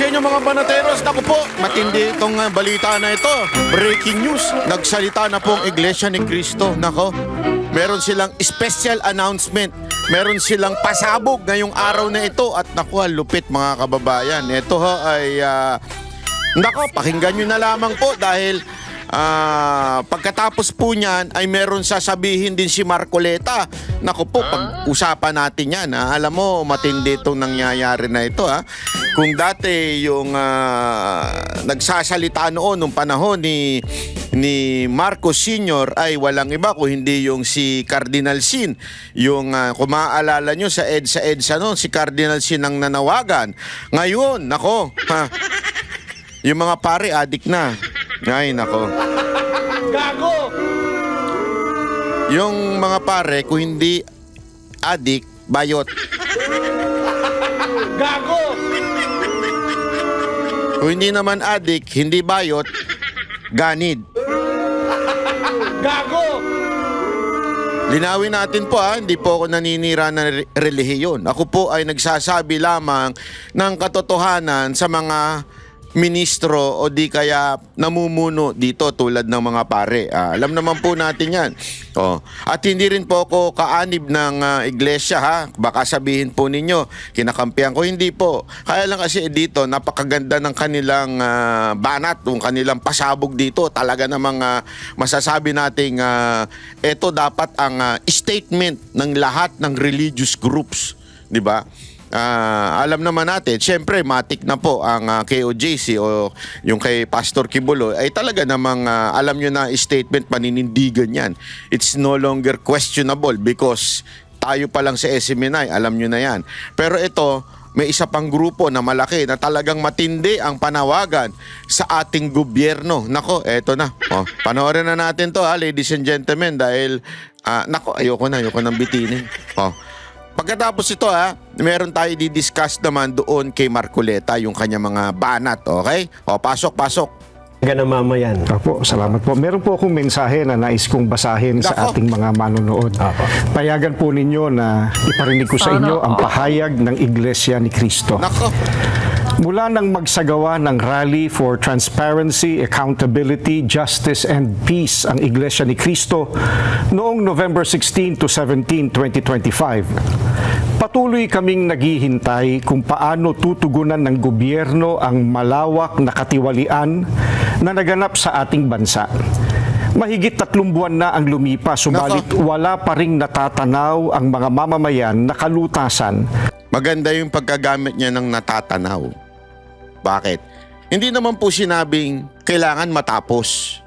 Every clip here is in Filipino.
sa inyo mga banateros. Naku po, matindi itong balita na ito. Breaking news. Nagsalita na pong Iglesia ni Cristo. Nako, meron silang special announcement. Meron silang pasabog ngayong araw na ito. At naku, lupit mga kababayan. Ito ho ay, nako, pakinggan nyo na lamang po dahil pagkatapos po niyan ay meron sasabihin din si Marcoleta. Naku po, pag-usapan natin yan. Alam mo, matindi itong nangyayari na ito. Kung dati yung nagsasalita noon nung panahon ni Marcos Sr. ay walang iba kung hindi yung si Cardinal Sin. Yung kung maaalala nyo sa EDSA noon, si Cardinal Sin ang nanawagan. Ngayon, nako, yung mga pare adik na. Ay, nako. Gago! Yung mga pare, kung hindi adik, bayot. Gago! Kung hindi naman adik, hindi bayot, ganid. Gago! Linawin natin po hindi po ako naninira ng relihiyon. Ako po ay nagsasabi lamang ng katotohanan sa mga ministro o di kaya namumuno dito tulad ng mga pare. Alam naman po natin yan. At hindi rin po ako kaanib ng iglesia Baka sabihin po ninyo, kinakampihan ko. Hindi po. Kaya lang kasi dito, napakaganda ng kanilang banat, yung kanilang pasabog dito. Talaga namang masasabi nating ito dapat ang statement ng lahat ng religious groups. Di ba? Alam naman natin, syempre matik na po ang KOJC o yung kay Pastor Kibuloy ay talaga namang alam nyo na statement, paninindigan yan. It's no longer questionable because tayo pa lang sa SMNI, alam nyo na yan. Pero ito, may isa pang grupo na malaki na talagang matindi ang panawagan sa ating gobyerno. Nako, eto na. Panoorin na natin to ladies and gentlemen, dahil nako, ayoko nang bitinin. Pagkatapos ito meron tayo di-discuss naman doon kay Marcoleta yung kanya mga banat, okay? Pasok. Ganamamayan. Opo, salamat po. Meron po akong mensahe na nais kong basahin sa ating mga manonood. Payagan po ninyo na iparinig ko sa inyo ang pahayag ng Iglesia ni Cristo. Nako. Mula nang magsagawa ng Rally for Transparency, Accountability, Justice and Peace ang Iglesia ni Cristo noong November 16 to 17, 2025, patuloy kaming naghihintay kung paano tutugunan ng gobyerno ang malawak na katiwalian na naganap sa ating bansa. Mahigit 3 buwan na ang lumipas, subalit wala pa ring natatanaw ang mga mamamayan na kalutasan. Maganda yung pagkagamit niya ng natatanaw. Bakit? Hindi naman po sinabing kailangan matapos.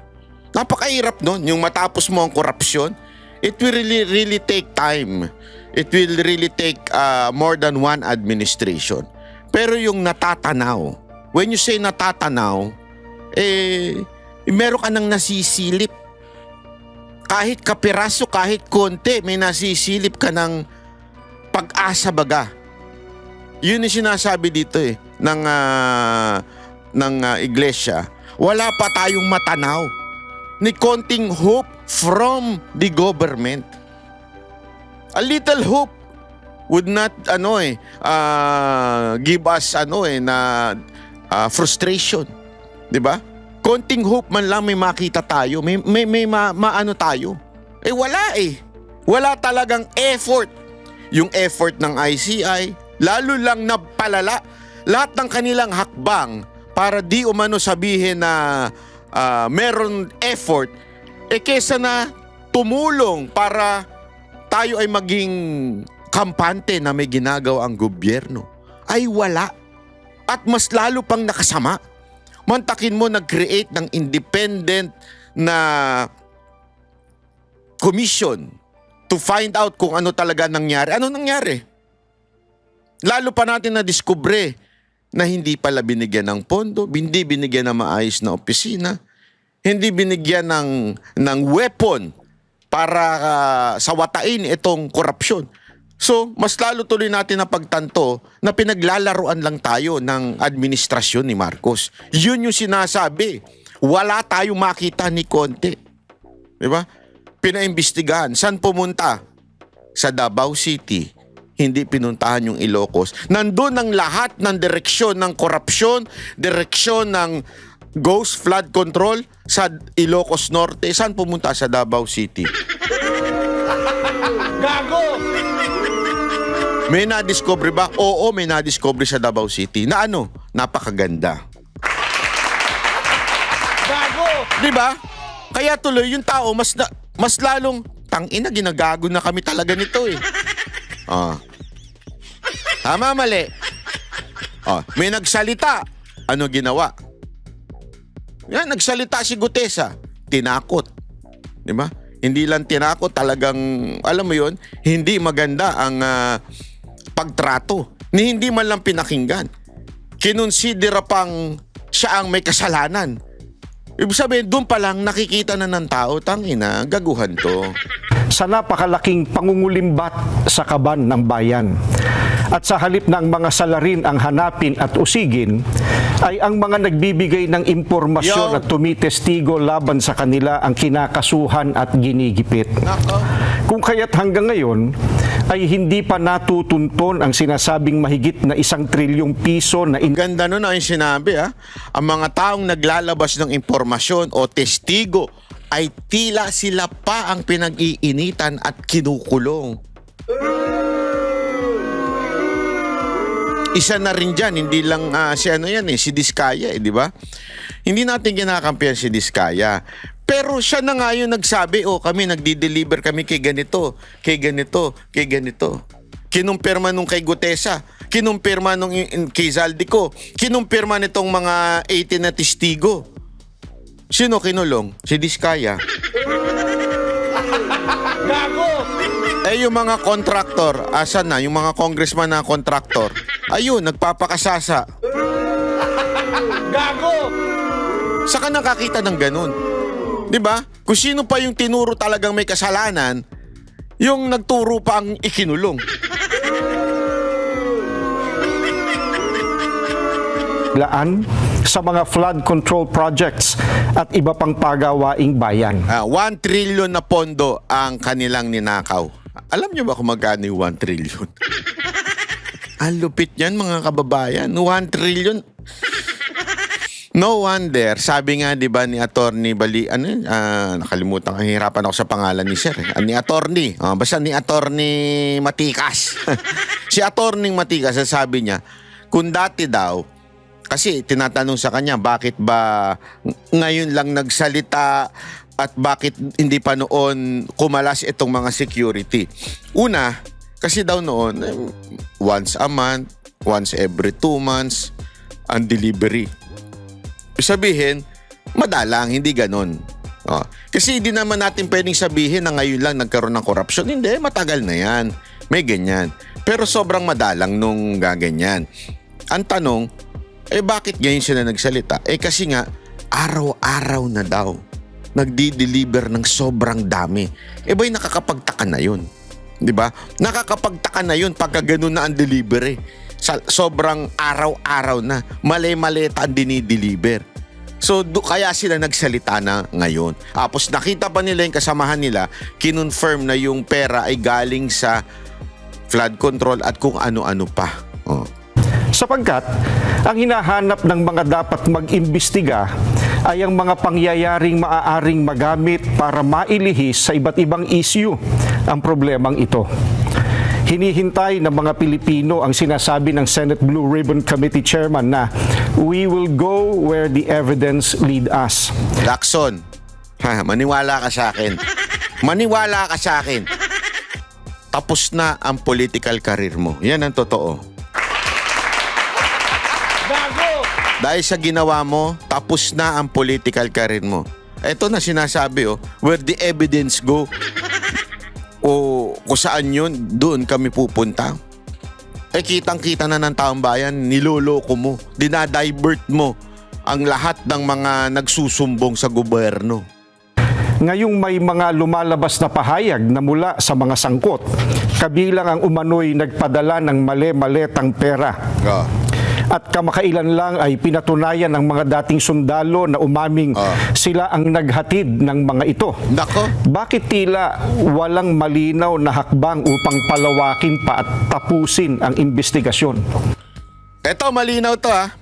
Napakahirap nun, yung matapos mo ang korupsyon. It will really take time. It will really take more than one administration. Pero yung natatanaw, when you say natatanaw, meron ka nang nasisilip. Kahit kapiraso, kahit konti, may nasisilip ka ng pag-asa baga. Yun yung sinasabi dito ng iglesia. Wala pa tayong matanaw ni konting hope from the government. A little hope would not give us frustration, 'di ba? Konting hope man lang may makita tayo, may maano tayo. Wala Wala talagang effort. Yung effort ng ICI lalo lang napalala lahat ng kanilang hakbang para di umano sabihin na meron effort, kesa na tumulong para tayo ay maging kampante na may ginagawa ang gobyerno, ay wala. At mas lalo pang nakasama. Mantakin mo nag-create ng independent na commission to find out kung ano talaga nangyari. Ano nangyari? Lalo pa natin na-discover na hindi pala binigyan ng pondo, hindi binigyan ng maayos na opisina, hindi binigyan ng weapon para sawatain itong korupsyon. So, mas lalo tuloy natin na pagtanto na pinaglalaruan lang tayo ng administrasyon ni Marcos. Yun yung sinasabi. Wala tayong makita ni Conte. Diba? Pinaimbestigahan. Saan pumunta? Sa Davao City. hindi pinuntahan yung Ilocos. Nandun ang lahat ng direksyon ng korupsyon, direksyon ng ghost flood control sa Ilocos Norte. Saan pumunta? Sa Davao City. Gago! May na-discover ba? Oo, may na-discover sa Davao City. Na ano? Napakaganda. Gago! Di ba? Kaya tuloy yung tao mas lalong tangina, ginagago na kami talaga nito eh. Tama, mali. May nagsalita. Ano ginawa? Yan, nagsalita si Gutesa. Tinakot. Di ba? Hindi lang tinakot, talagang, alam mo yun, hindi maganda ang pagtrato. Hindi man lang pinakinggan. Kinonsidera pang siya ang may kasalanan. Ibig sabihin, doon pa lang nakikita na ng tao, tangina, gaguhan to. Sa napakalaking pangungulimbat sa kaban ng bayan. At sa halip ng mga salarin ang hanapin at usigin, ay ang mga nagbibigay ng impormasyon at tumitestigo laban sa kanila ang kinakasuhan at ginigipit. Kung kaya't hanggang ngayon, ay hindi pa natutunton ang sinasabing mahigit na 1 trilyong piso na Ganda nun ang sinabi, ha? Ang mga taong naglalabas ng impormasyon o testigo ay tila sila pa ang pinag-iinitan at kinukulong. Isa na rin dyan, hindi lang si Diskaya, di ba? Hindi natin kinakampihan si Diskaya. Pero siya na nga yung nagsabi, kami nagdi-deliver kami kay ganito, kay ganito, kay ganito. Kinumpirma nung kay Gutesa, kinumpirma nung kay Zaldico, kinumpirma nitong mga 18 na testigo. Sino kinulong? Si Diskaya. Gago! Yung mga kontraktor, asan na? Yung mga congressman na kontraktor, ayun, nagpapakasasa. Gago! Saka nakakita ng ganun. Di ba? Kung sino pa yung tinuro talagang may kasalanan, yung nagturo pa ang ikinulong. laan sa mga flood control projects at iba pang pagawaing bayan. 1 trillion na pondo ang kanilang ninakaw. Alam niyo ba kung magkano yung 1 trillion? Ang lupit yan, mga kababayan. 1 trillion. No wonder, sabi nga 'di ba ni Attorney Bali, nakalimutan, hihirapan ako sa pangalan ni Sir. Ni Attorney, basta ni Attorney Matikas. Si Attorney Matikas, sabi niya, kung dati daw, kasi tinatanong sa kanya, bakit ba ngayon lang nagsalita at bakit hindi pa noon kumalas itong mga security? Una, kasi daw noon, once a month, once every 2 months, ang delivery. Sabihin, madalang, hindi ganon. Kasi hindi naman natin pwedeng sabihin na ngayon lang nagkaroon ng korupsyon. Hindi, matagal na yan. May ganyan. Pero sobrang madalang nung gaganyan. Ang tanong, bakit ngayon sila nagsalita? Kasi nga, araw-araw na daw nagdi-deliver ng sobrang dami. Ba'y nakakapagtaka na yun? Diba? Nakakapagtaka na yun pagka ganun na ang delivery. Sobrang araw-araw na, mali-maleta ang dinideliver. So, kaya sila nagsalita na ngayon. Tapos nakita pa nila yung kasamahan nila, kinonfirm na yung pera ay galing sa flood control at kung ano-ano pa. Sapagkat, ang hinahanap ng mga dapat mag-imbestiga ay ang mga pangyayaring maaaring magamit para mailihis sa iba't ibang issue ang problemang ito. Hinihintay ng mga Pilipino ang sinasabi ng Senate Blue Ribbon Committee Chairman na we will go where the evidence lead us. Lacson, maniwala ka sa akin. Maniwala ka sa akin. Tapos na ang political career mo. Yan ang totoo. Gago! Dahil sa ginawa mo, tapos na ang political career mo. Ito na sinasabi, where the evidence go. O kung saan yun, doon kami pupunta. Kitang-kita na ng taong bayan, niloloko mo, dinadivert mo ang lahat ng mga nagsusumbong sa gobyerno. Ngayong may mga lumalabas na pahayag na mula sa mga sangkot, kabilang ang umano'y nagpadala ng mali-maletang pera. At kamakailan lang ay pinatunayan ng mga dating sundalo na umaming sila ang naghatid ng mga ito. Nako. Bakit tila walang malinaw na hakbang upang palawakin pa at tapusin ang investigasyon? Eto, malinaw to ha.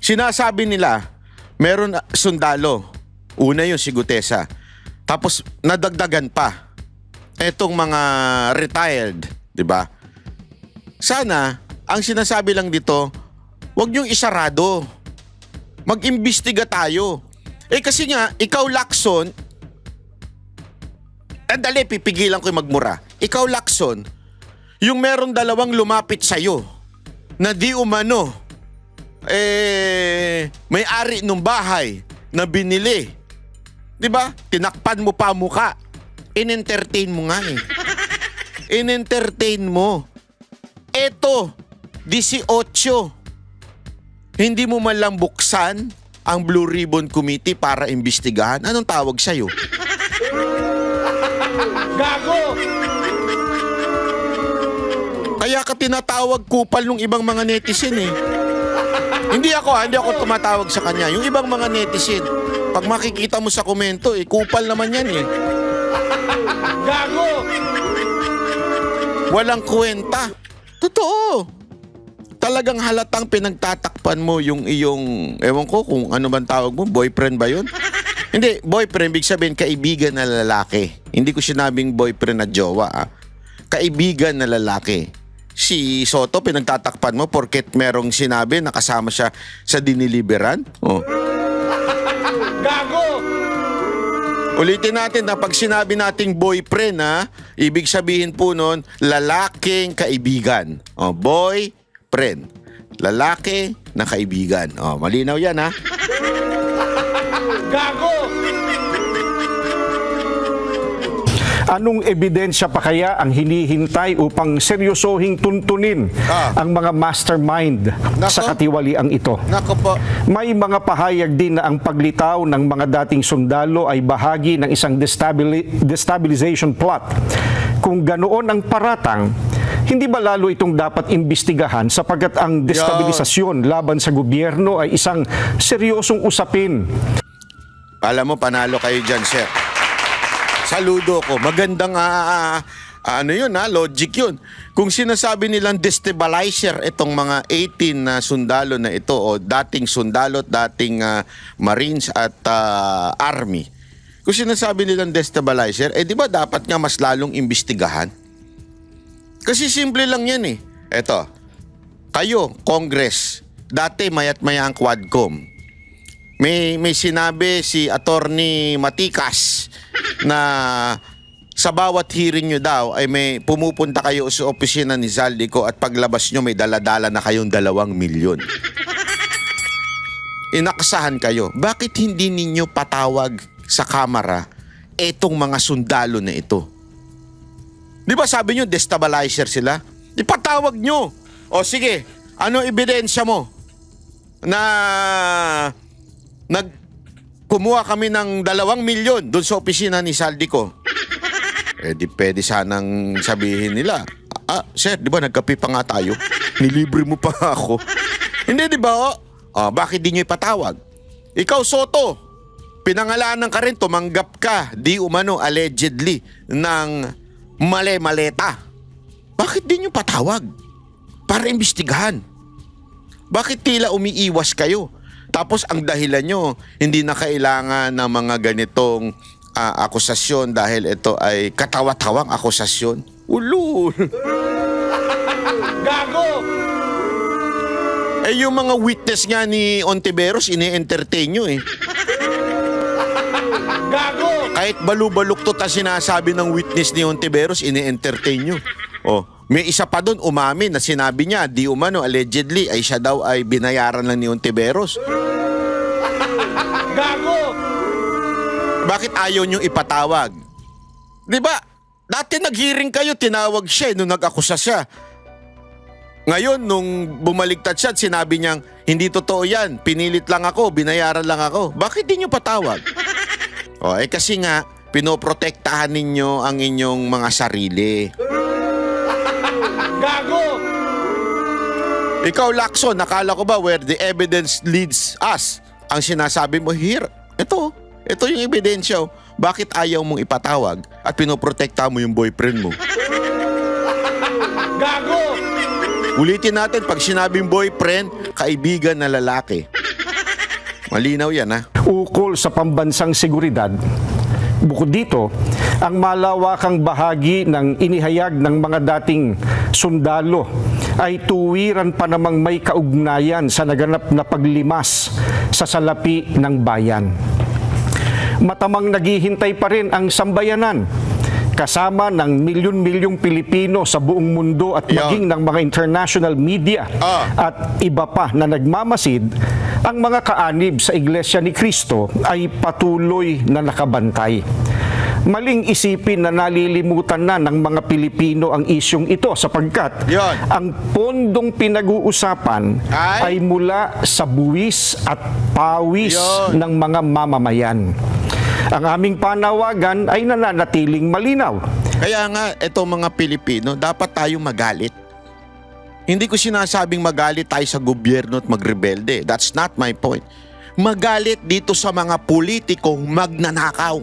Sinasabi nila, meron sundalo. Una yun si Gutesa. Tapos nadagdagan pa. Etong mga retired, di ba? Sana, ang sinasabi lang dito, huwag niyong isarado. Mag-imbestiga tayo. Kasi nga, ikaw Lacson, dali, pipigilan ko yung magmura. Ikaw Lacson, yung merong dalawang lumapit sa'yo na di umano, may-ari ng bahay na binili. Di ba? Tinakpan mo pa muka. In-entertain mo nga eh. In-entertain mo. Eto, 18. Hindi mo man lang buksan ang Blue Ribbon Committee para imbestigahan. Anong tawag sa'yo? Gago! Kaya ka tinatawag kupal ng ibang mga netizen eh. Hindi ako tumatawag sa kanya. Yung ibang mga netizen, pag makikita mo sa komento, kupal naman yan eh. Gago! Walang kwenta. Totoo. Talagang halatang pinagtatakpan mo yung iyong, ewan ko kung ano bang tawag mo, boyfriend ba yun? Hindi, boyfriend, big sabihin kaibigan na lalaki. Hindi ko sinabing boyfriend na jowa. Kaibigan na lalaki. Si Soto, pinagtatakpan mo porket merong sinabi na kasama siya sa diniliberan? Oh. Gago! Ulitin natin na pag sinabi nating boyfriend, ibig sabihin po nun, lalaking kaibigan. Oh, boyfriend. Lalaki na kaibigan. Oh, malinaw yan ha. Gago! Anong ebidensya pa kaya ang hinihintay upang seryosohing tuntunin ang mga mastermind sa katiwaliang ito? Nako po. May mga pahayag din na ang paglitaw ng mga dating sundalo ay bahagi ng isang destabilization plot. Kung ganoon ang paratang, hindi ba lalo itong dapat imbestigahan sapagkat ang destabilisasyon laban sa gobyerno ay isang seryosong usapin? Alam mo, panalo kayo dyan, sir. Saludo ko. Magandang logic yun. Kung sinasabi nilang destabilizer itong mga 18 na sundalo na ito o dating sundalo, dating Marines at Army. Kung sinasabi nilang destabilizer, di ba dapat nga mas lalong imbestigahan? Kasi simple lang yan eh. Eto, kayo, Congress, dati mayat-maya ang Quadcom. May sinabi si Attorney Matikas na sa bawat hearing nyo daw ay may pumupunta kayo sa opisina ni Zaldico at paglabas nyo may daladala na kayong 2 milyon. Inaksahan kayo. Bakit hindi ninyo patawag sa kamera etong mga sundalo na ito? Di ba sabi nyo destabilizer sila? Ipatawag nyo. O sige, ano ebidensya mo na kumuha kami ng 2 milyon doon sa opisina ni Zaldico? Di pwede sanang sabihin nila, sir, di ba nagkape pa nga tayo? Nilibre mo pa ako. Hindi, di ba? Bakit di nyo ipatawag? Ikaw, Soto, pinangalanan ka rin, tumanggap ka, di umano, allegedly, ng male-maleta. Bakit di nyo patawag? Para imbestigahan. Bakit tila umiiwas kayo? Tapos ang dahilan nyo, hindi na kailangan ng mga ganitong akusasyon dahil ito ay katawa-tawang akusasyon. Ulul! Gago! Yung mga witness nga ni Ontiveros, ini-entertain nyo eh. Gago! Kahit balu-baluktot ang sinasabi ng witness ni Ontiveros, ini-entertain nyo. May isa pa doon, umamin na sinabi niya, di umano, allegedly, ay siya daw ay binayaran lang ni Ontiveros. Gago! Bakit ayaw nyo ipatawag? Di ba? Dati nag-hearing kayo, tinawag siya nung nag-akusa siya. Ngayon, nung bumaligtad siya at sinabi niyang, hindi totoo yan, pinilit lang ako, binayaran lang ako. Bakit di nyo patawag? Kasi nga, pinoprotektahan ninyo ang inyong mga sarili. Gago! Ikaw, Lacson, nakala ko ba where the evidence leads us? Ang sinasabi mo, here, ito yung ebidensya. Bakit ayaw mong ipatawag at pinoprotekta mo yung boyfriend mo? Gago! Ulitin natin, pag sinabing boyfriend, kaibigan na lalaki. Malinaw yan, ha? Ukol sa pambansang seguridad. Bukod dito, ang malawakang bahagi ng inihayag ng mga dating sundalo ay tuwiran pa namang may kaugnayan sa naganap na paglimas sa salapi ng bayan. Matamang naghihintay pa rin ang sambayanan kasama ng milyon-milyong Pilipino sa buong mundo at maging ng mga international media at iba pa na nagmamasid, ang mga kaanib sa Iglesia ni Cristo ay patuloy na nakabantay. Maling isipin na nalilimutan na ng mga Pilipino ang isyong ito sapagkat ang pondong pinag-uusapan ay mula sa buwis at pawis ng mga mamamayan. Ang aming panawagan ay nananatiling malinaw. Kaya nga, itong mga Pilipino, dapat tayo magalit. Hindi ko sinasabing magalit tayo sa gobyerno at magrebelde. That's not my point. Magalit dito sa mga politikong magnanakaw.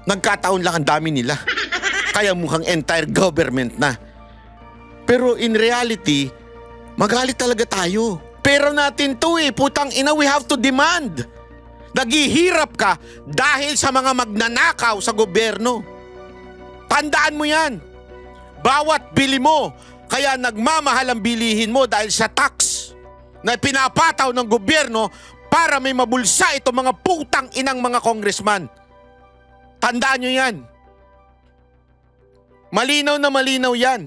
Nagkataon lang ang dami nila. Kaya mukhang entire government na. Pero in reality, magalit talaga tayo. Pero natin to putang ina, we have to demand. Naghihirap ka dahil sa mga magnanakaw sa gobyerno. Tandaan mo yan. Bawat bili mo, kaya nagmamahal ang bilihin mo dahil sa tax na pinapataw ng gobyerno para may mabulsa itong mga putang inang mga congressman. Tandaan nyo yan. Malinaw na malinaw yan.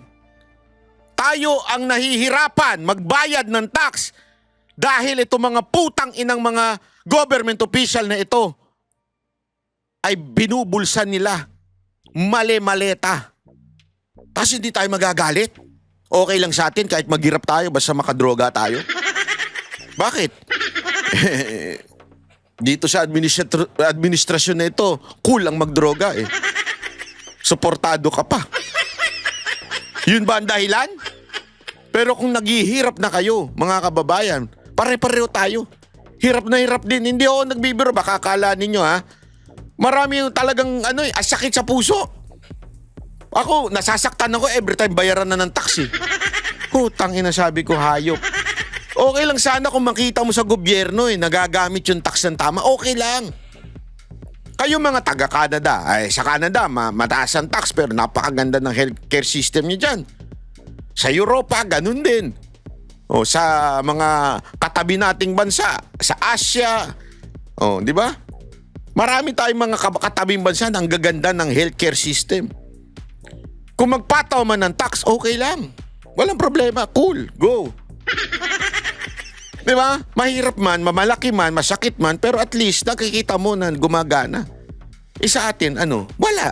Tayo ang nahihirapan magbayad ng tax dahil itong mga putang inang mga government official na ito ay binubulsan nila mali-maleta. Tapos hindi tayo magagalit. Okay lang sa atin kahit maghirap tayo basta makadroga tayo. Bakit? Dito sa administrasyon na ito, cool ang magdroga Suportado ka pa. Yun ba ang dahilan? Pero kung naghihirap na kayo, mga kababayan, pare-pareho tayo. Hirap na hirap din. Hindi ako nagbibiro. Baka akala ninyo marami yung talagang sakit sa puso. Ako, nasasaktan ako every time bayaran na ng taxi. Putang ina, sabi ko, hayop. Okay lang sana kung makita mo sa gobyerno nagagamit yung tax ng tama. Okay lang. Kayo mga taga-Canada, sa Canada, mataas ang tax pero napakaganda ng healthcare system niyo dyan. Sa Europa, ganun din. O sa mga katabi nating bansa, sa Asia, di ba? Marami tayong mga katabing bansa na ang gaganda ng healthcare system. Kung magpataw man ng tax, okay lang. Walang problema, cool, go. Di ba? Mahirap man, mamalaki man, masakit man, pero at least nakikita mo na gumagana. Sa atin, wala.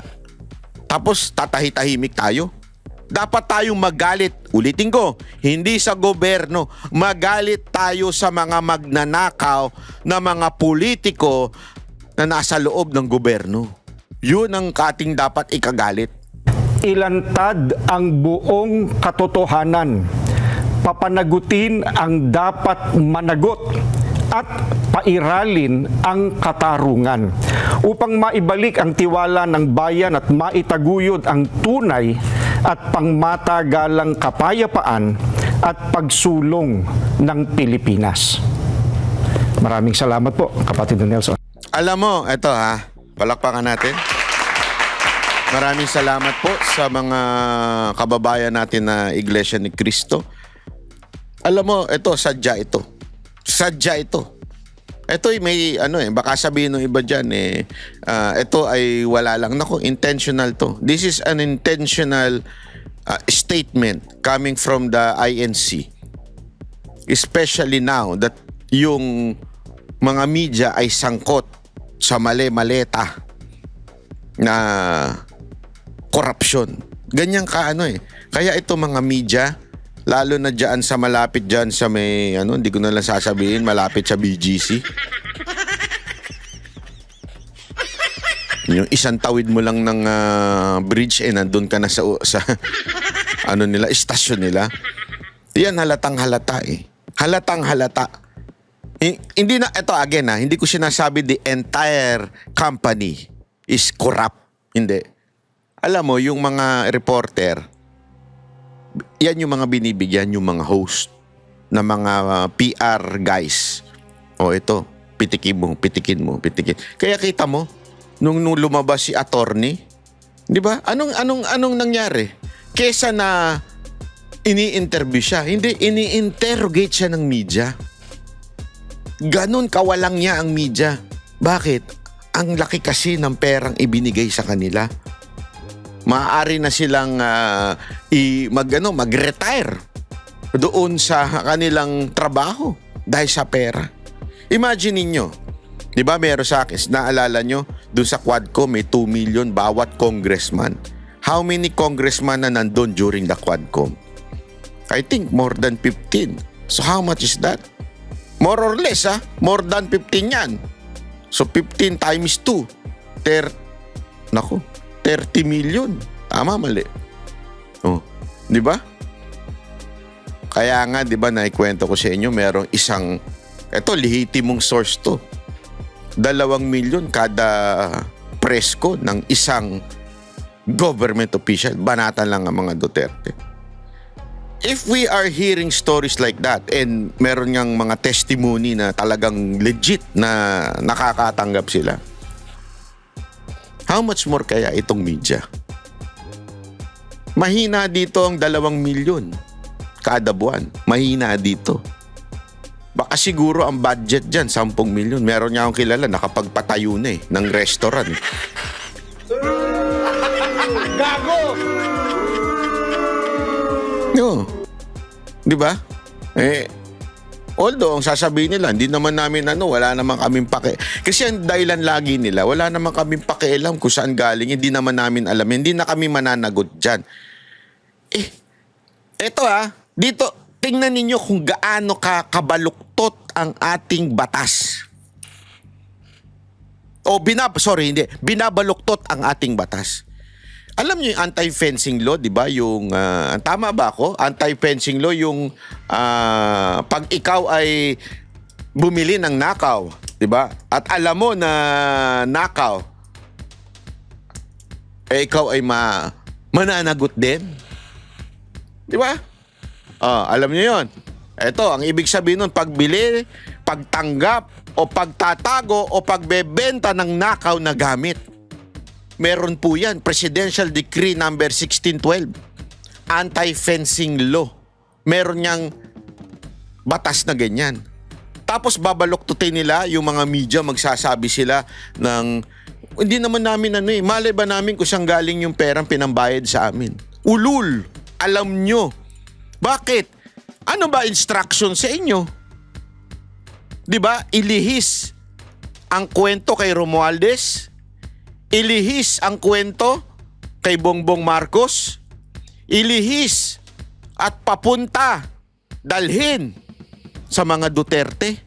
Tapos tatahi-tahimik tayo. Dapat tayong magalit, ulitin ko, hindi sa gobyerno, magalit tayo sa mga magnanakaw na mga politiko na nasa loob ng gobyerno. Yun ang ating dapat ikagalit. Ilantad ang buong katotohanan. Papanagutin ang dapat managot at pairalin ang katarungan upang maibalik ang tiwala ng bayan at maitaguyod ang tunay at pangmatagalang kapayapaan at pagsulong ng Pilipinas. Maraming salamat po, kapatid Nelson. Alam mo, eto palakpakan natin. Maraming salamat po sa mga kababayan natin na Iglesia ni Cristo. Alam mo, eto, sadya ito. Sadya ito. Ito may baka sabihin ng iba dyan ito ay wala lang. Naku, intentional to. This is an intentional statement coming from the INC. Especially now that yung mga media ay sangkot sa mali-maleta na korupsyon. Ganyan ka Kaya ito mga media, lalo na dyan sa malapit dyan sa may, hindi ko na lang sasabihin, malapit sa BGC. Yung isang tawid mo lang ng bridge, nandun ka na sa nila, istasyon nila. Yan halatang halata eh. Halatang halata. Hindi na, ito again hindi ko sinasabi the entire company is corrupt. Hindi. Alam mo, yung mga reporter, yan yung mga binibigyan yung mga host na mga PR guys. O ito, pitikin mo. Kaya kita mo, nung lumabas si attorney, di ba? Anong nangyari? Kesa na ini-interview siya, hindi, ini-interrogate siya ng media. Ganon kawalang niya ang media. Bakit? Ang laki kasi ng perang ibinigay sa kanila. Maaari na silang mag-retire doon sa kanilang trabaho dahil sa pera. Imagine niyo, di ba meron sa akin, naalala nyo, doon sa Quadcom may 2 million bawat congressman. How many congressman na nandun during the Quadcom? I think more than 15. So how much is that? More or less, more than 15 yan. So 15 times 2. 30 million. Tama, mali. Oh, di ba? Kaya nga, di ba, naikwento ko sa inyo, merong isang, eto, lehitimong source to. 2 million kada presko ng isang government official. Banatan lang ang mga Duterte. If we are hearing stories like that and meron ngang mga testimony na talagang legit na nakakatanggap sila, how much more kaya itong media? Mahina dito ang 2 milyon kada buwan. Mahina dito. Baka siguro ang budget dyan, 10 milyon. Meron niya akong kilala, nakapagpatayo na ng restaurant. Gago! No. Di ba? Although, ang sasabihin nila, hindi naman namin wala naman kaming Kasi ang dahilan lagi nila, wala naman kaming pakialam kung saan galing, hindi naman namin alam, hindi na kami mananagot dyan. Eto dito, tingnan ninyo kung gaano kabaluktot ang ating batas. Binabaluktot ang ating batas. Alam niyo yung anti-fencing law, di ba? Yung, tama ba ako? Anti-fencing law, yung pag ikaw ay bumili ng nakaw, di ba? At alam mo na nakaw, ikaw ay mananagot din. Di ba? Alam niyo yon. Ito, ang ibig sabihin nun, pagbili, pagtanggap, o pagtatago, o pagbebenta ng nakaw na gamit. Meron po yan, Presidential Decree number 1612, anti-fencing law. Meron niyang batas na ganyan. Tapos babaluktutin nila yung mga media, magsasabi sila ng, hindi naman namin malay ba namin kung saan galing yung perang pinambayad sa amin. Ulul, alam nyo. Bakit? Ano ba instruction sa inyo? Di ba? Ilihis ang kwento kay Romualdez. Ilihis ang kwento kay Bongbong Marcos. Ilihis at papunta, dalhin sa mga Duterte.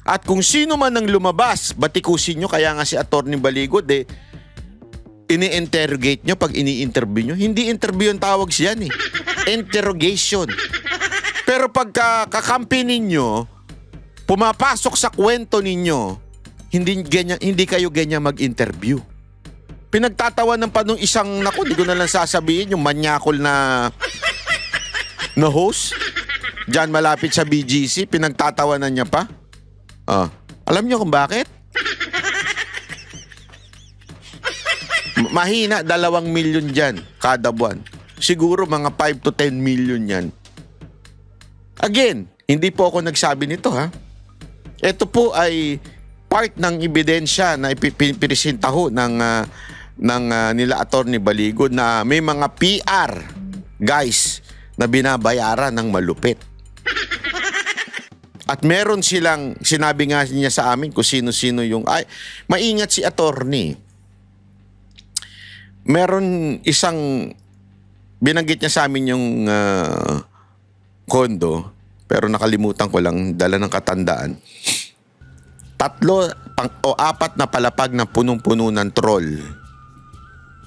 At kung sino man ang lumabas, batikusin nyo. Kaya nga si Atty. Baligod ini-interrogate nyo pag ini-interview nyo. Hindi interview ang tawag siyan interrogation. Pero pagka kakampi ninyo, pumapasok sa kwento ninyo, hindi kayo ganyan mag-interview. Pinagtatawanan pa nung isang, hindi ko na lang sasabihin, yung manyakol na host, dyan malapit sa BGC, pinagtatawanan niya pa. Alam niyo kung bakit? Mahina, 2 milyon dyan kada buwan. Siguro mga 5 to 10 million yan. Again, hindi po ako nagsabi nito Ito po ay part ng ebidensya na ipipresenta ng nila Atty. Baligod na may mga PR guys na binabayaran ng malupit. At meron silang, sinabi nga niya sa amin kung sino-sino yung, maingat si attorney. Meron isang, binanggit niya sa amin yung kondo, pero nakalimutan ko lang, dala ng katandaan. 3 o 4 na palapag na punong-puno ng troll.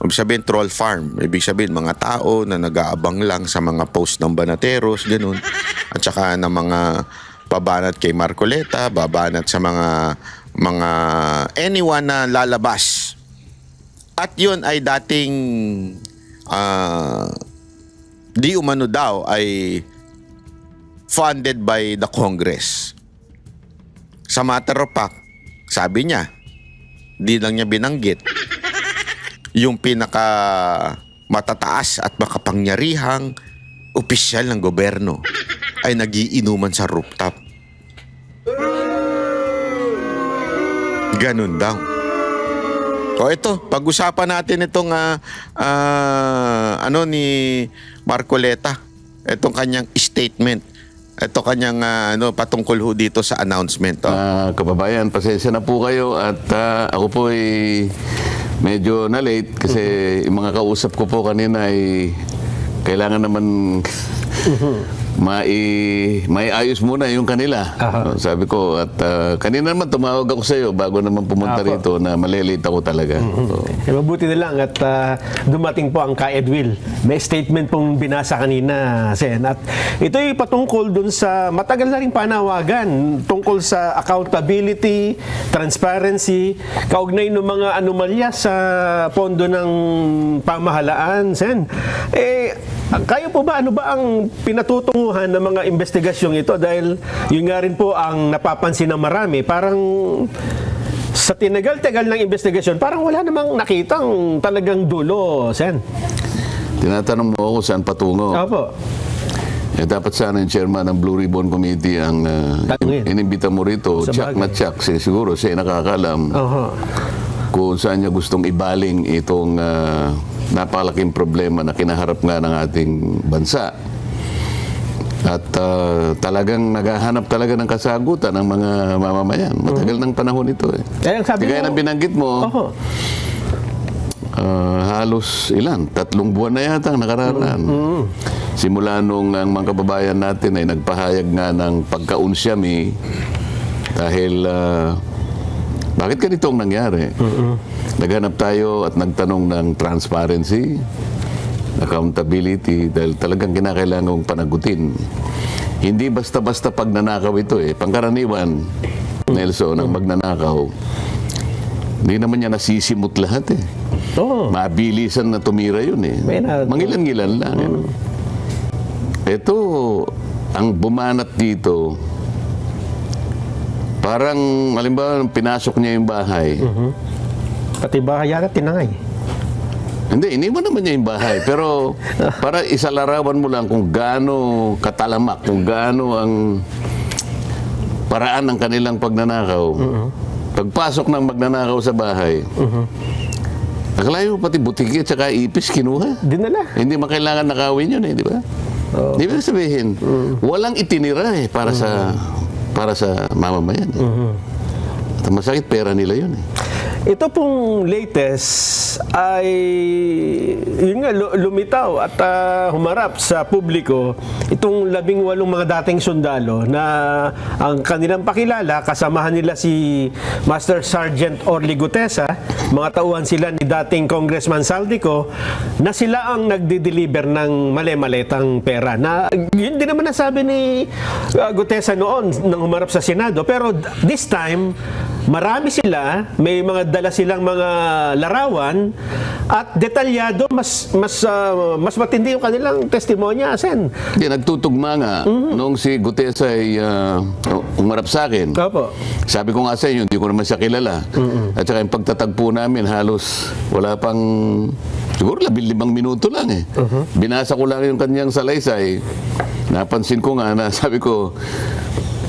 Ibig sabihin, troll farm. Ibig sabihin, mga tao na nag-aabang lang sa mga post ng Banateros, ganun. At saka ng mga babanat kay Marcoleta, babanat sa mga anyone na lalabas. At yun ay dating di umano daw ay funded by the Congress. Sa matter of fact, sabi niya, di lang niya binanggit yung pinaka matataas at makapangyarihang opisyal ng gobyerno ay nagiinuman sa rooftop. Ganun daw. O ito, pag-usapan natin itong ni Marcoleta. Itong kanyang statement. Ito kanyang patungkol ho dito sa announcement. Kababayan, pasensya na po kayo at ako po ay medyo na-late kasi yung mga kausap ko po kanina ay kailangan naman maiayos muna yung kanila. Sabi ko, at kanina naman tumawag ako sa iyo bago naman pumunta rito na malilate ako talaga. Mabuti na lang at dumating po ang ka-Edwil. May statement pong binasa kanina, Sen. At ito'y patungkol dun sa matagal na ring panawagan tungkol sa accountability, transparency, kaugnay ng mga anomalya sa pondo ng pamahalaan, Sen. Kayo po ba, ano ba ang pinatutunguhan ng mga investigasyong ito? Dahil yun nga rin po ang napapansin ng marami. Parang sa tinagal-tagal ng investigasyon, parang wala namang nakitang talagang dulo, Sen. Tinatanong mo ako saan patungo. Opo. Dapat sana yung chairman ng Blue Ribbon Committee ang inimbita mo rito. Tsak na tsak. Siguro siya nakakalam kung saan niya gustong ibaling itong napakalaking problema na kinaharap nga ng ating bansa. At talagang naghahanap talaga ng kasagutan ng mga mamamayan. Matagal ng panahon ito eh. Kaya na binanggit mo, halos 3 buwan na yata ang nakararaan. Simula nung ang mga kababayan natin ay nagpahayag nga ng pagkaunsyami dahil bakit ganito ang nangyari? Naghanap tayo at nagtanong ng transparency, accountability, dahil talagang kinakailangang panagutin. Hindi basta-basta pagnanakaw ito eh. Pangkaraniwan, Nelson, ang magnanakaw, hindi naman niya nasisimot lahat eh. Mabilisan na tumira yun eh. Mangilan-ngilan lang. Ito, ang bumanat dito, parang, halimbawa, pinasok niya yung bahay. Pati bahay yata tinangay. Hindi, iniwan naman niya yung bahay. Pero para isalarawan mo lang kung gaano katalamak, kung gaano ang paraan ng kanilang pagnanakaw. Pagpasok ng magnanakaw sa bahay, nakalayo pati butiki at saka ipis kinuha. Dinala. Hindi makailangan nakawin yun eh, di ba? Di ba sabihin, walang itinira eh para sa mamamayan. At masakit pera nila yun eh. Ito pong latest ay yun nga, lumitaw at humarap sa publiko itong 18 mga dating sundalo na ang kanilang pakilala, kasamahan nila si Master Sergeant Orly Gutesa, mga tauhan sila ni dating Congressman Saldico, na sila ang nagdi-deliver ng mali-malitang pera. Na yun din naman nasabi ni Gutesa noon nang humarap sa Senado, pero this time marami sila, may mga dala silang mga larawan at detalyado, mas matindi yung kanilang testimonya, Sen. Hindi, nagtutugma nga nung si Gutesa ay umarap sa akin. Opo. Sabi ko nga sa inyo, hindi ko naman siya kilala. At saka yung pagtatagpo namin, halos wala pang siguro 15 minuto lang eh. Binasa ko lang yung kanyang salaysay. Napansin ko nga na sabi ko,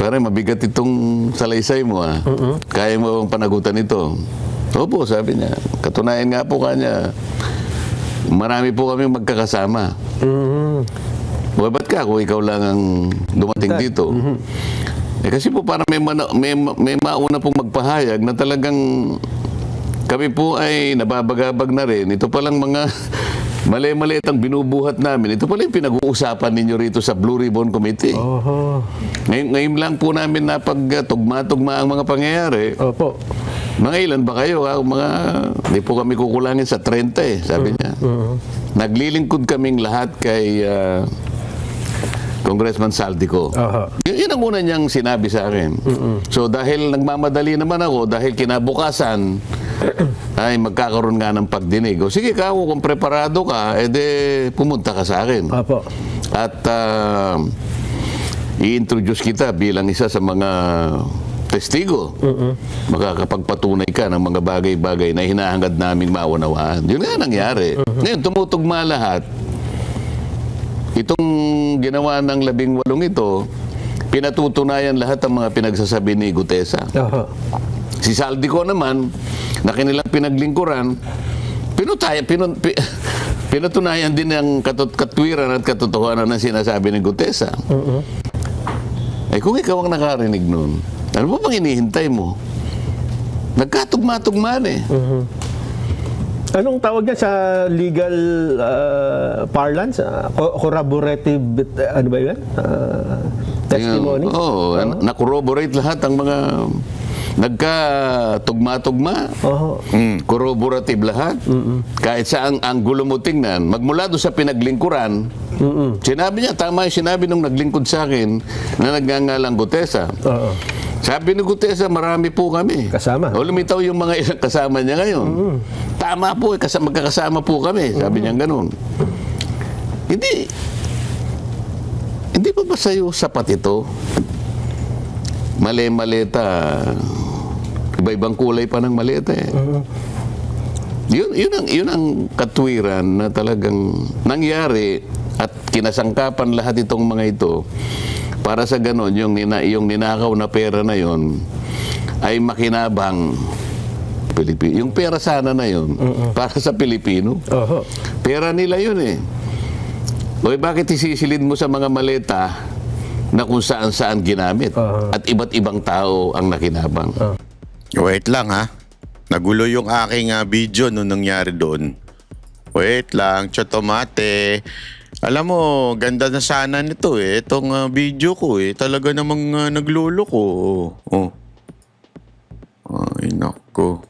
parang mabigat itong salaysay mo ah. Kaya mo bang panagutan ito? Opo, sabi niya. Katunayan nga po kanya, marami po kami magkakasama. Ba't ka kung ikaw lang ang dumating dito? Kasi po parang may mauna pong magpahayag na talagang kami po ay nababagabag na rin. Ito palang mga mali-mali ang binubuhat namin. Ito pala yung pinag-uusapan ninyo rito sa Blue Ribbon Committee. Ngayon lang po namin napagtugma-tugma ang mga pangyayari. Opo. Mga ilan ba kayo? Hindi po kami kukulangin sa 30 eh, sabi niya. Naglilingkod kaming lahat kay Congressman Saldico. Yun ang una niyang sinabi sa akin. So dahil nagmamadali naman ako, dahil kinabukasan ay magkakaroon nga ng pagdinig. O sige ka, kung preparado ka, edi pumunta ka sa akin. Opo. At i-introduce kita bilang isa sa mga testigo. Makakapagpatunay ka ng mga bagay-bagay na hinahangad naming maunawaan. Yun nga nangyari. Ngayon, tumutugma lahat. Itong ginawa ng 18 ito, pinatutunayan lahat ng mga pinagsasabi ni Gutesa. Si Saldico naman, na kanilang pinaglingkuran, pinatunayan din ang katwiran at katotohanan ng sinasabi ni Gutesa. Eh kung ikaw ang nakarinig nun, ano ba bang hinihintay mo? Nagkatugma-tugmaan eh. Anong tawag niya sa legal parlance? Corroborative, ano ba yun? Testimony? Oo, na-corroborate lahat ang mga nagkatugma-tugma. Corroborative lahat. Kahit sa ang anggulo mo tingnan, magmula doon sa pinaglingkuran, sinabi niya, tama yung sinabi nung naglingkod sa akin na nagngangalang Gutesa. Sabi ni Gutesa, marami po kami. Kasama. O lumitaw yung mga ilang kasama niya ngayon. Tama po, magkakasama po kami. Sabi niya ganun. Hindi pa ba sa'yo sapat ito? Mali-maleta. Iba-ibang kulay pa ng maleta eh. Yun ang katwiran na talagang nangyari at kinasangkapan lahat itong mga ito. Para sa ganon, yung ninakaw na pera na yon ay makinabang Pilipino. Yung pera sana na yon para sa Pilipino. Pera nila yun eh. O bakit isisilid mo sa mga maleta na kung saan-saan ginamit at iba't ibang tao ang nakinabang? Wait lang ha. Nagulo yung aking video nung nangyari doon. Wait lang, Chotomate. Alam mo, ganda na sana nito eh. Itong video ko eh. Talaga namang naglolo ko. Oh. Ay, nako.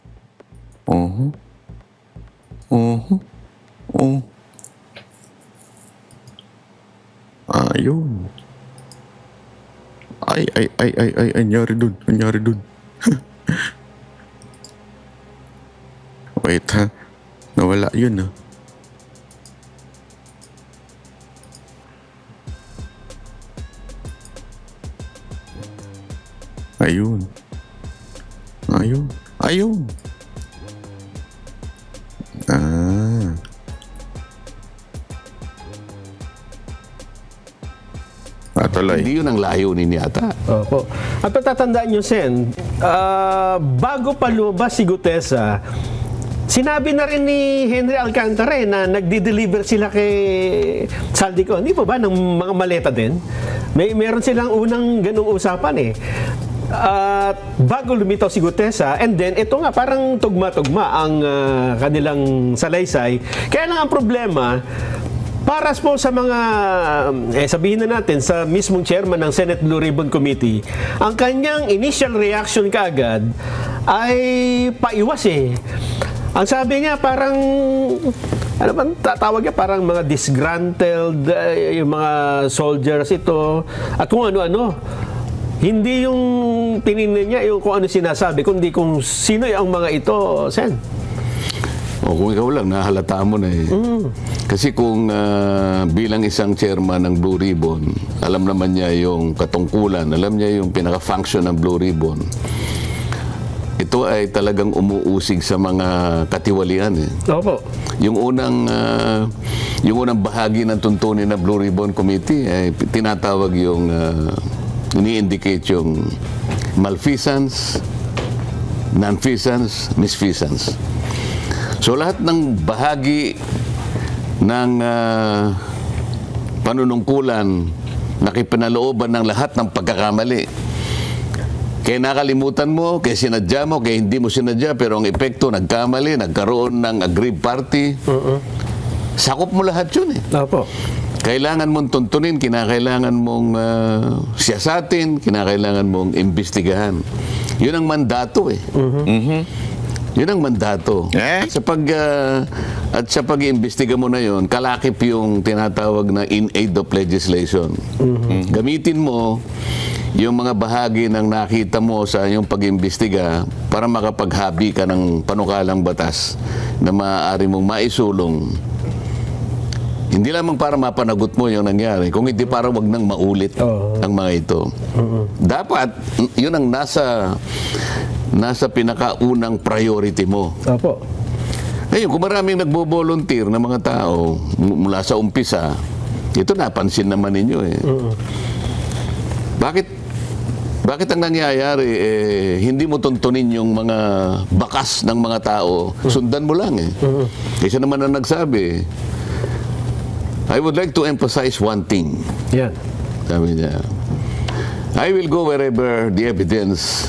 Ayun. Ay, anyari dun. Wait ha. Nawala yun ha. Ayun. Tuloy. Hindi yun ang layunin yata. Opo. At patatandaan nyo, Sen, bago pa lumabas si Gutesa, sinabi na rin ni Henry Alcantara na nagdi-deliver sila kay Saldico. Hindi po ba ng mga maleta din? Meron silang unang ganung usapan eh. At bago lumitaw si Gutesa, and then ito nga parang tugma-tugma ang kanilang salaysay. Kaya lang ang problema, para po sa mga, sabihin na natin, sa mismong chairman ng Senate Blue Ribbon Committee, ang kanyang initial reaction kaagad ay paiwas eh. Ang sabi niya parang, ano ba tatawag niya, parang mga disgruntled, yung mga soldiers ito, at kung ano-ano. Hindi yung tinignan niya yung kung ano sinasabi, kundi kung sino ang mga ito, Sen. O kung ikaw lang, nahalata mo na eh. Kasi kung bilang isang chairman ng Blue Ribbon, alam naman niya yung katungkulan, alam niya yung pinaka-function ng Blue Ribbon. Ito ay talagang umuusig sa mga katiwalian eh. Opo. Yung unang bahagi ng tuntunin ng Blue Ribbon Committee ay tinatawag yung ini-indicate yung malfeasance, nonfeasance, misfeasance. So lahat ng bahagi ng panunungkulan na kipinalooban ng lahat ng pagkakamali. Kaya nakalimutan mo, kaya sinadya mo, kaya hindi mo sinadya, pero ang epekto, nagkamali, nagkaroon ng aggrieved party. Sakop mo lahat yun eh. Opo. kailangan mong tuntunin, kinakailangan mong siyasatin, kinakailangan mong imbestigahan. Yun ang mandato eh. Yun ang mandato. Eh? At sa pag-iimbestiga mo na yun, kalakip yung tinatawag na in aid of legislation. Gamitin mo yung mga bahagi ng nakita mo sa iyong pag-iimbestiga para makapaghabi ka ng panukalang batas na maaari mong maisulong. Hindi lamang para mapanagot mo yung nangyari, kung hindi para wag nang maulit ang mga ito. Dapat, yun ang nasa pinakaunang priority mo. Opo. Ngayon, kung maraming nagbo-volunteer na mga tao mula sa umpisa, ito napansin naman ninyo eh. Bakit ang nangyayari, hindi mo tuntunin yung mga bakas ng mga tao, sundan mo lang eh. Kasi naman ang nagsabi, I would like to emphasize one thing. Yan. Sabi niya, I will go wherever the evidence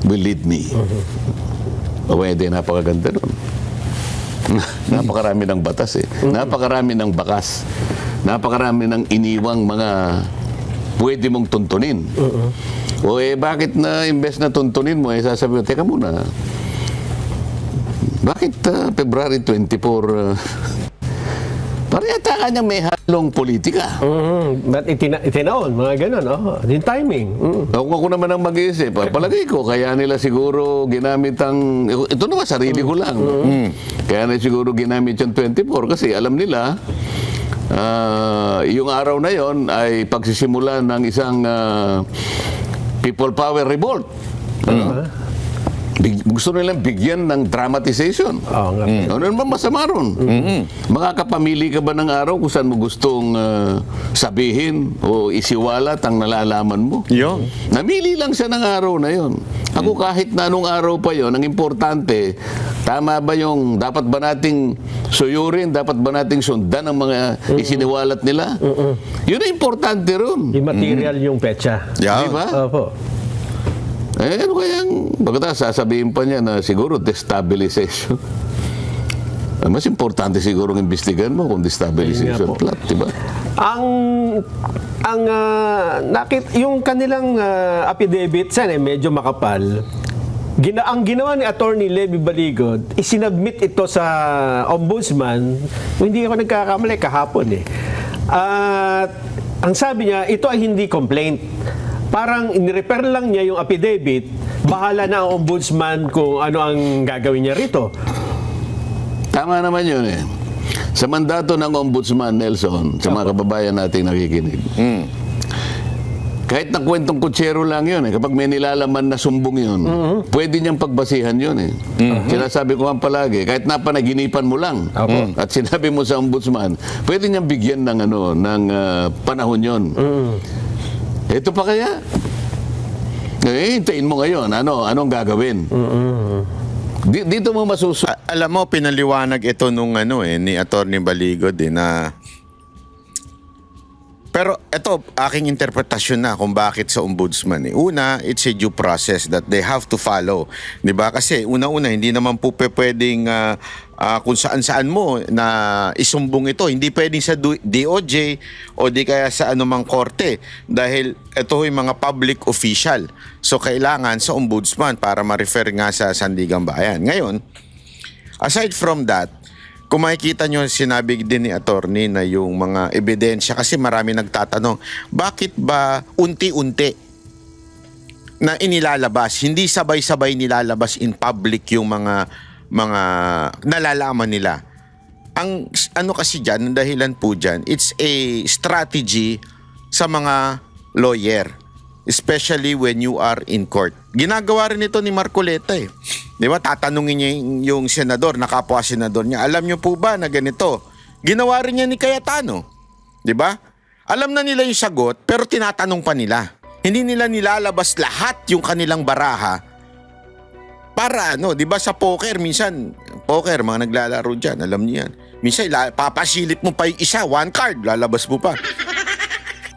will lead me. O pwede, napakaganda nun. Napakarami ng batas eh. Napakarami ng bakas. Napakarami ng iniwang mga pwede mong tuntunin. O bakit na imbes na tuntunin mo, sasabi mo, teka muna, bakit February 24, parang yata kanyang may halong politika. Ba't itinaon? Mga ganun, yung timing. Kung ako naman ang mag-iisip, palagay ko, kaya nila siguro ginamit ang, ito naman, sarili ko lang. Kaya nila siguro ginamit yung 24 kasi alam nila, yung araw na yon ay pagsisimula ng isang people power revolt. Gusto nilang bigyan ng dramatization. Ano naman masama ron? Makakapamili ka ba ng araw kung saan mo gustong sabihin o isiwalat ang nalalaman mo? Yun. Namili lang siya ng araw na yon. Ako kahit na anong araw pa yon, ang importante, tama ba yung dapat ba nating suyurin, dapat ba nating sundan ang mga isiniwalat nila? Yun ang importante ron. Immaterial yung petsa. Yeah. Di ba? Opo. Ano kayang, pagkatapos sasabihin pa niya na siguro destabilization. Mas importante siguro ng imbestigahan mo kung destabilization plot, di ba? Yung kanilang affidavit, sana medyo makapal. Ang ginawa ni Attorney Levy Baligod, isinabmit ito sa ombudsman, hindi ako nagkakamali, kahapon eh. At ang sabi niya, ito ay hindi complaint. Parang in-refer lang niya yung affidavit, bahala na ang ombudsman kung ano ang gagawin niya rito. Tama naman yun eh. Sa mandato ng ombudsman, Nelson, sa mga kababayan nating nakikinig, kahit na kwentong kutsero lang yun eh, kapag may nilalaman na sumbong yun, pwede niyang pagbasihan yun eh. Sinasabi ko nga palagi, kahit napanaginipan mo lang, at sinabi mo sa ombudsman, pwede niyang bigyan ng, panahon yun. Ito pa kaya? Hintayin mo ngayon, anong gagawin? Dito mo Alam mo, pinaliwanag ito nung ni Attorney Baligod na pero ito, aking interpretasyon na kung bakit sa ombudsman. Una, it's a due process that they have to follow. Diba? Kasi una-una, hindi naman po pwedeng kung saan-saan mo na isumbong ito. Hindi pwedeng sa DOJ o di kaya sa anumang korte. Dahil ito yung mga public official. So, kailangan sa ombudsman para ma-refer nga sa Sandigang Bayan. Ngayon, aside from that, kung makikita nyo, sinabi din ni attorney na yung mga ebidensya, kasi marami nagtatanong, bakit ba unti-unti na inilalabas, hindi sabay-sabay nilalabas in public yung mga nalalaman nila? Ang kasi dyan, ang dahilan po dyan, it's a strategy sa mga lawyer, especially when you are in court. Ginagawa rin ito ni Marcoleta eh. Di ba? Tatanungin niya yung senador, nakapwa senador niya, alam niyo po ba na ganito? Ginawa rin niya ni Cayetano. Di ba? Alam na nila yung sagot, pero tinatanong pa nila. Hindi nila nilalabas lahat yung kanilang baraha para di ba sa poker, minsan, mga naglalaro dyan, alam niyo yan. Minsan, papasilip mo pa yung isa, one card, lalabas mo pa.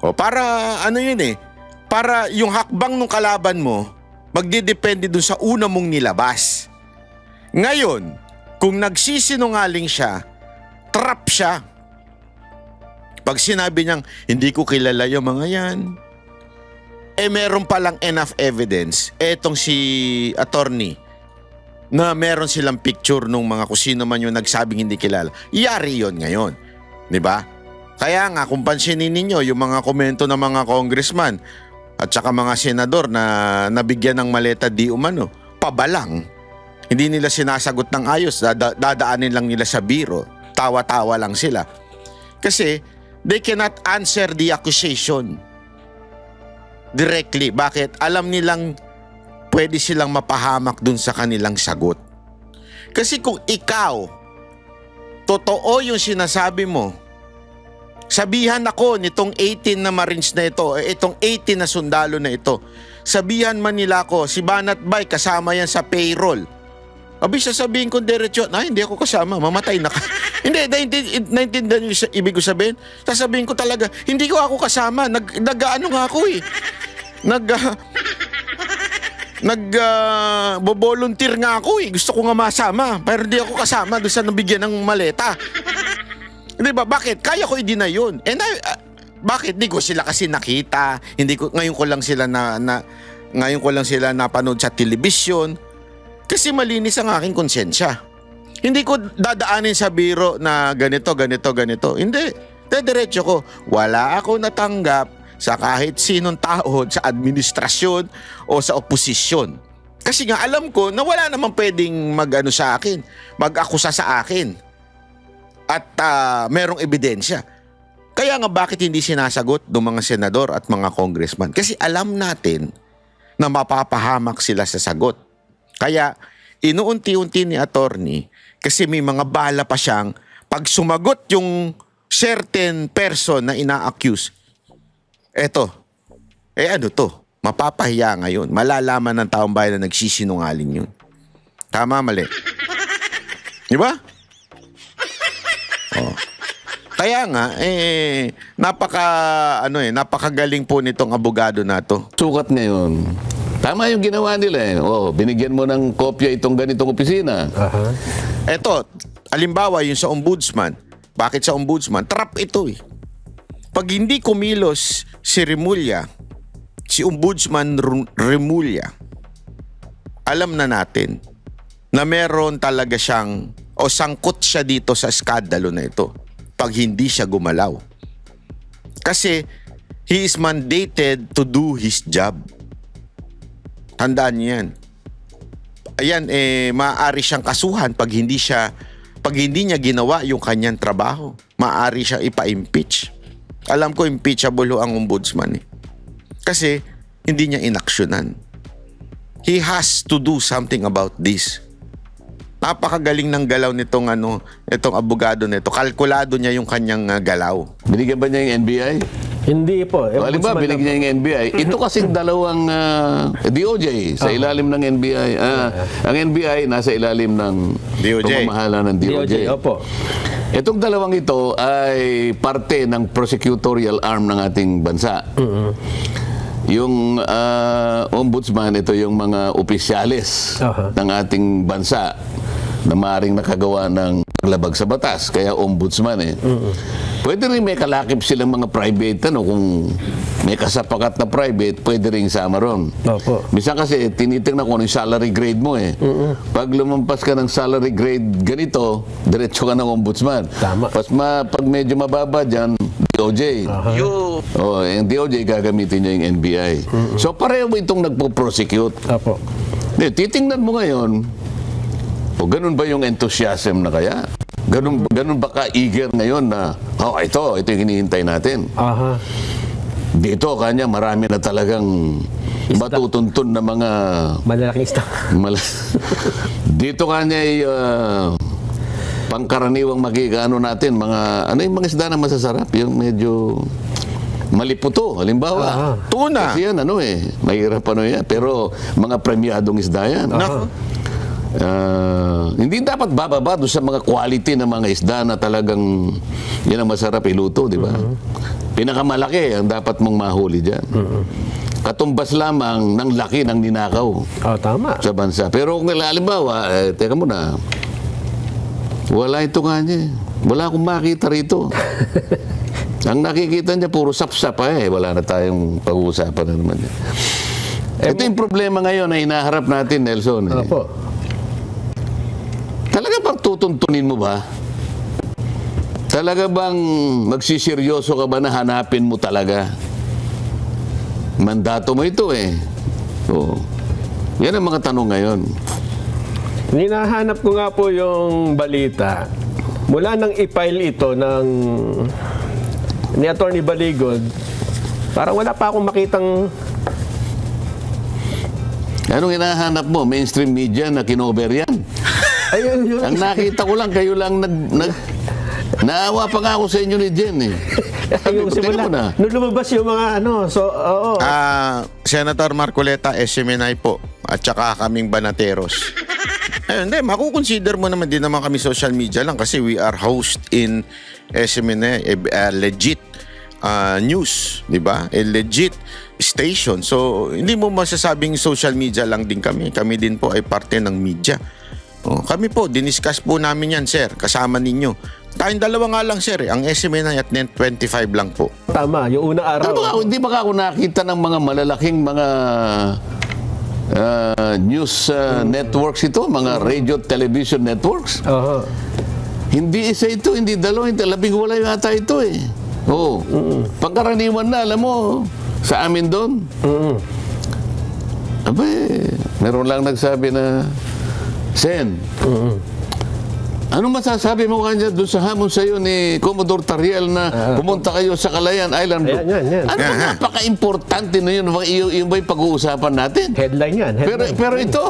O, para, yun eh, para yung hakbang ng kalaban mo, magdidepende dun sa una mong nilabas. Ngayon, kung nagsisinungaling siya, trap siya. Pag sinabi niyang, hindi ko kilala yung mga yan, meron palang enough evidence, etong si attorney, na meron silang picture nung mga kung sino man yung nagsabing hindi kilala. Yari yon ngayon. Di ba? Kaya nga, kung pansinin ninyo yung mga komento ng mga congressman at saka mga senador na nabigyan ng maleta di umano, pabalang. Hindi nila sinasagot ng ayos, dadaanin lang nila sa biro. Tawa-tawa lang sila. Kasi they cannot answer the accusation directly. Bakit? Alam nilang pwede silang mapahamak dun sa kanilang sagot. Kasi kung ikaw, totoo yung sinasabi mo, sabihan ako nitong 18 na Marines na ito, itong 18 na sundalo na ito, sabihan man nila ako, si Banat Bay kasama yan sa payroll. Abi, sasabihin ko diretso, hindi ako kasama, mamatay na ka. Hindi, naintindihan niyo ibig ko sabihin? Sasabihin ko talaga, hindi ko ako kasama, nag-ano nga ako eh. Volunteer nga ako eh. Gusto ko nga masama, pero hindi ako kasama doon sa nabigyan ng maleta. Di ba? Bakit? Kaya ko i-deny yun. Bakit? Hindi ko sila kasi nakita. Ngayon ko lang sila napanood sa telebisyon. Kasi malinis ang aking konsensya. Hindi ko dadaanin sa biro na ganito. Hindi. Diretso ko. Wala ako natanggap sa kahit sinong tao sa administrasyon o sa oposisyon. Kasi nga alam ko na wala namang pwedeng mag-akusa sa akin. At merong ebidensya. Kaya nga bakit hindi sinasagot ng mga senador at mga congressman? Kasi alam natin na mapapahamak sila sa sagot. Kaya inuunti-unti ni attorney kasi may mga bala pa siyang pag sumagot yung certain person na ina-accuse, eto, ano to? Mapapahiya ngayon. Malalaman ng taong bayan na nagsisinungaling yun. Tama, mali? Di ba? Oh. Kaya nga, napakagaling po nitong abogado na to. Sukat ngayon. Tama yung ginawa nila eh. Binigyan mo ng kopya itong ganitong opisina. Eto, alimbawa yung sa ombudsman. Bakit sa ombudsman? Trap ito eh. Pag hindi kumilos si Remulla, si Ombudsman Remulla, alam na natin na meron talaga siyang o sangkot siya dito sa skandalo na ito pag hindi siya gumalaw. Kasi he is mandated to do his job. Tandaan niyo yan. Ayan, maaari siyang kasuhan pag hindi niya ginawa yung kanyang trabaho. Maaari siyang ipa-impeach. Alam ko impeachable ang ombudsman eh. Kasi hindi niya inaksyonan. He has to do something about this. Napakagaling ng galaw nitong itong abogado nito. Kalkulado niya yung kanyang galaw. Binigyan ba niya yung NBI? Hindi po. Halimbawa, binigyan niya yung NBI. Ito kasing dalawang DOJ sa ilalim ng NBI. Ang NBI nasa ilalim ng DOJ. pamamahala ng DOJ. Opo. Itong dalawang ito ay parte ng prosecutorial arm ng ating bansa. Yung ombudsman, ito yung mga opisyalis ng ating bansa na maaaring nakagawa ng paglabag sa batas. Kaya ombudsman eh. Pwede rin may kalakip silang mga private, kung may kasapakat na private, pwede rin isama ron. Opo. Minsan kasi tinitingnan ko yung salary grade mo eh. Pag lumampas ka ng salary grade ganito, diretso ka ng ombudsman. Tama. Pag medyo mababa dyan, DOJ. Yung DOJ gagamitin niya yung NBI. So pareho mo itong nagpo-prosecute. Opo. Titingnan mo ngayon, ganun ba yung enthusiasm na kaya? Ganun ba ka-eager ngayon na, ito yung hinihintay natin. Dito, kanya marami na talagang matutuntun na mga... Malalaking stock. Dito kanya ay pangkaraniwang makikaano natin, ano yung mga isda na masasarap? Yung medyo maliputo, halimbawa. Tuna. Kasi yan, mahirap yan. Pero mga premyadong isda yan. Hindi dapat bababa doon sa mga quality ng mga isda na talagang yan ang masarap iluto, di ba? Pinakamalaki ang dapat mong mahuli dyan. Katumbas lamang ng laki ng ninakaw Tama. sa bansa. Pero kung halimbawa, teka muna, wala ito nga niya. Wala akong makita rito. Ang nakikita niya, puro sapsap wala na tayong pag-uusapan na naman. Ito yung problema ngayon na hinaharap natin, Nelson. Opo. Talaga bang tutuntunin mo ba? Talaga bang magsiseryoso ka ba na hanapin mo talaga? Mandato mo ito Oo. Yan ang mga tanong ngayon. Hinahanap ko nga po yung balita. Mula nang i-file ito ni Attorney Baligod, parang wala pa akong makitang... Anong hinahanap mo? Mainstream media na kinover yan? Ayun, yun. Ang nakita ko lang, kayo lang naawa pa nga ako sa inyo ni Jen Yung simula, Tingnan mo na. nung lumabas yung mga oo. Senator Marcoleta, SMNI po, at saka kaming Banateros. Hindi, makukonsider mo naman din naman kami social media lang kasi we are host in SMNI, legit news, di ba? A legit station. So, hindi mo masasabing social media lang din kami. Kami din po ay parte ng media. Kami po, diniscuss po namin yan, sir, kasama ninyo. Tayong dalawa nga lang, sir, ang SMNI at Net 25 lang po. Tama, yung unang araw. Hindi ba ako nakita ng mga malalaking mga news networks ito, mga radio television networks? Oo. Hindi isa ito, hindi dalawa, hindi 11 yata ito Oo. Pangkaraniwan na, alam mo, sa amin doon. Meron lang nagsabi na, Sen, anong masasabi mo kanya doon sa hamon sa iyo ni Commodore Tariel na pumunta kayo sa Calayan Island? Yan. Ano ba napaka-importante na yun? Yung ba yung pag-uusapan natin? Headline yan. Headline. Pero ito,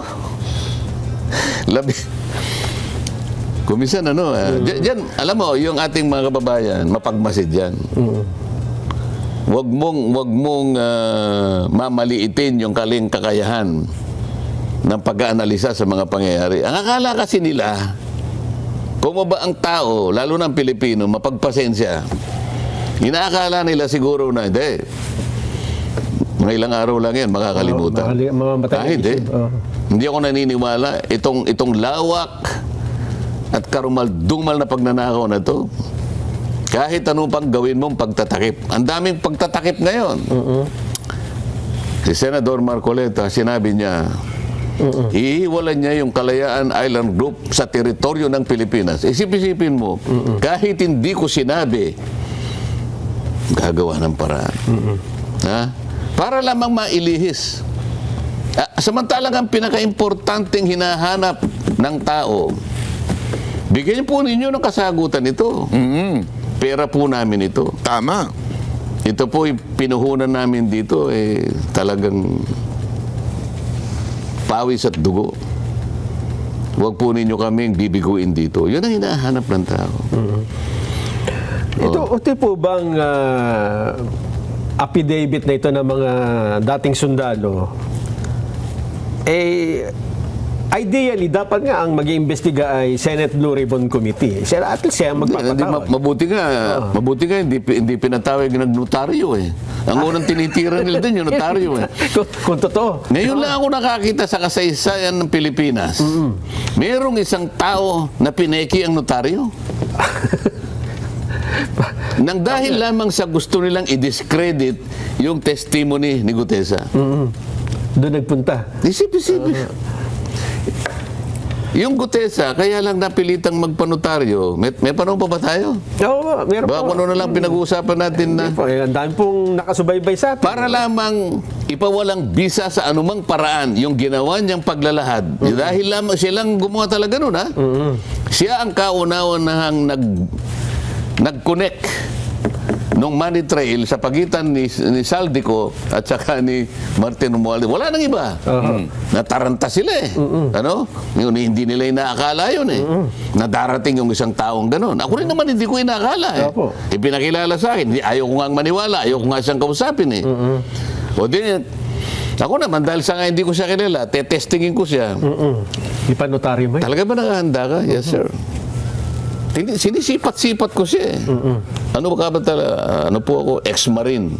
kumisan diyan, alam mo, yung ating mga kababayan, mapagmasid yan. Wag mong mamaliitin yung kaling kakayahan ng pag-aanalisa sa mga pangyayari. Ang akala kasi nila, kung ba ang tao, lalo ng Pilipino, mapagpasensya, inaakala nila siguro na, hindi, mga ilang araw lang yan, makakalimutan. Hindi. Hindi ako naniniwala. Itong lawak at karumal-dumal na pagnanakaw na to, kahit ano pang gawin mong pagtatakip. Ang daming pagtatakip ngayon. Si Senador Marcoleta, sinabi niya, iiwalan niya yung Kalayaan Island Group sa teritoryo ng Pilipinas. Isip-isipin mo, kahit hindi ko sinabi, gagawa ng paraan. Para lamang mailihis. Samantalang ang pinaka-importanteng hinahanap ng tao, bigyan po ninyo ng kasagutan ito. Pera po namin ito. Tama. Ito po, pinuhunan namin dito, talagang pawis at dugo. Huwag po ninyo kaming bibiguin dito. Yun ang hinahanap ng tao. Ito po bang affidavit na ito ng mga dating sundalo, ideally, dapat nga ang mag-iimbestiga ay Senate Blue Ribbon Committee. At least siya magpapatawag. Mabuti nga, hindi pinatawag ng notaryo Ang unang tinitira nila din yung notaryo Kung totoo. Ngayon lang ako nakakita sa kasaysayan ng Pilipinas. Merong isang tao na pineki ang notaryo. Nang dahil lamang sa gusto nilang i-discredit yung testimony ni Gutesa. Doon nagpunta. Isip-isip. Yung Gutesa, kaya lang napilitang magpanotaryo. May panahon pa ba tayo? Oo, meron Baka po. kung ano na lang pinag-uusapan natin na Ang dami pong nakasubaybay sa atin. para lamang ipawalang bisa sa anumang paraan yung ginawa niyang paglalahad. Dahil lamang silang gumawa talaga nun, Siya ang kauna-unahang nag-connect nung money trail sa pagitan ni Saldico at saka ni Martin Romualdez. Wala nang iba. Nataranta sila Ano? Hindi nila inaakala yun na darating yung isang taong ganun. Ako rin naman hindi ko inaakala Ipinakilala sa akin. Ayaw ko nga maniwala. Ayaw ko nga siyang kausapin O din, ako naman dahil sa nga hindi ko siya kilala, tetestingin ko siya. Ipanotaryo mo. Talaga ba nakahanda ka? Yes, sir. Sinisipat-sipat ko siya Ano ba ano po ako? Ex-Marine.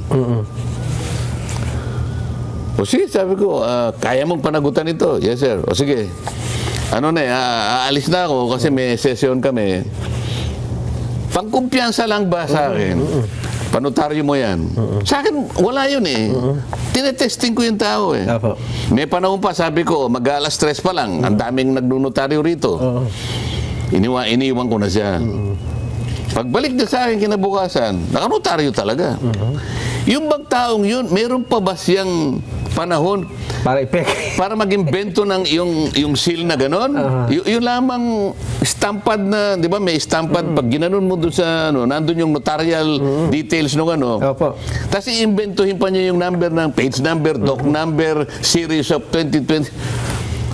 O sige, sabi ko, kaya mong panagutan ito? Yes, sir. O sige. Aalis na ako kasi may session kami. Pangkumpiyansa lang ba sa akin? Panotaryo mo yan. Sa akin, wala yun eh. Tinetesting ko yung tao eh. Apo. May panahon pa, sabi ko, mag-alas 3 pa lang. Ang daming nagnunotaryo rito. Iniwan ko na siya. Pagbalik niya sa akin kinabukasan, nakanotaryo talaga. Yung bang taong yun, meron pa ba siyang panahon Para ipeke. para mag-imbento ng yung seal na ganon? Yung lamang stampad na, di ba, may stampad, pag ginanon mo doon sa, nandun yung notarial details nung Opo. Tapos iimbentuhin pa niya yung number ng page number, doc number, series of 2020.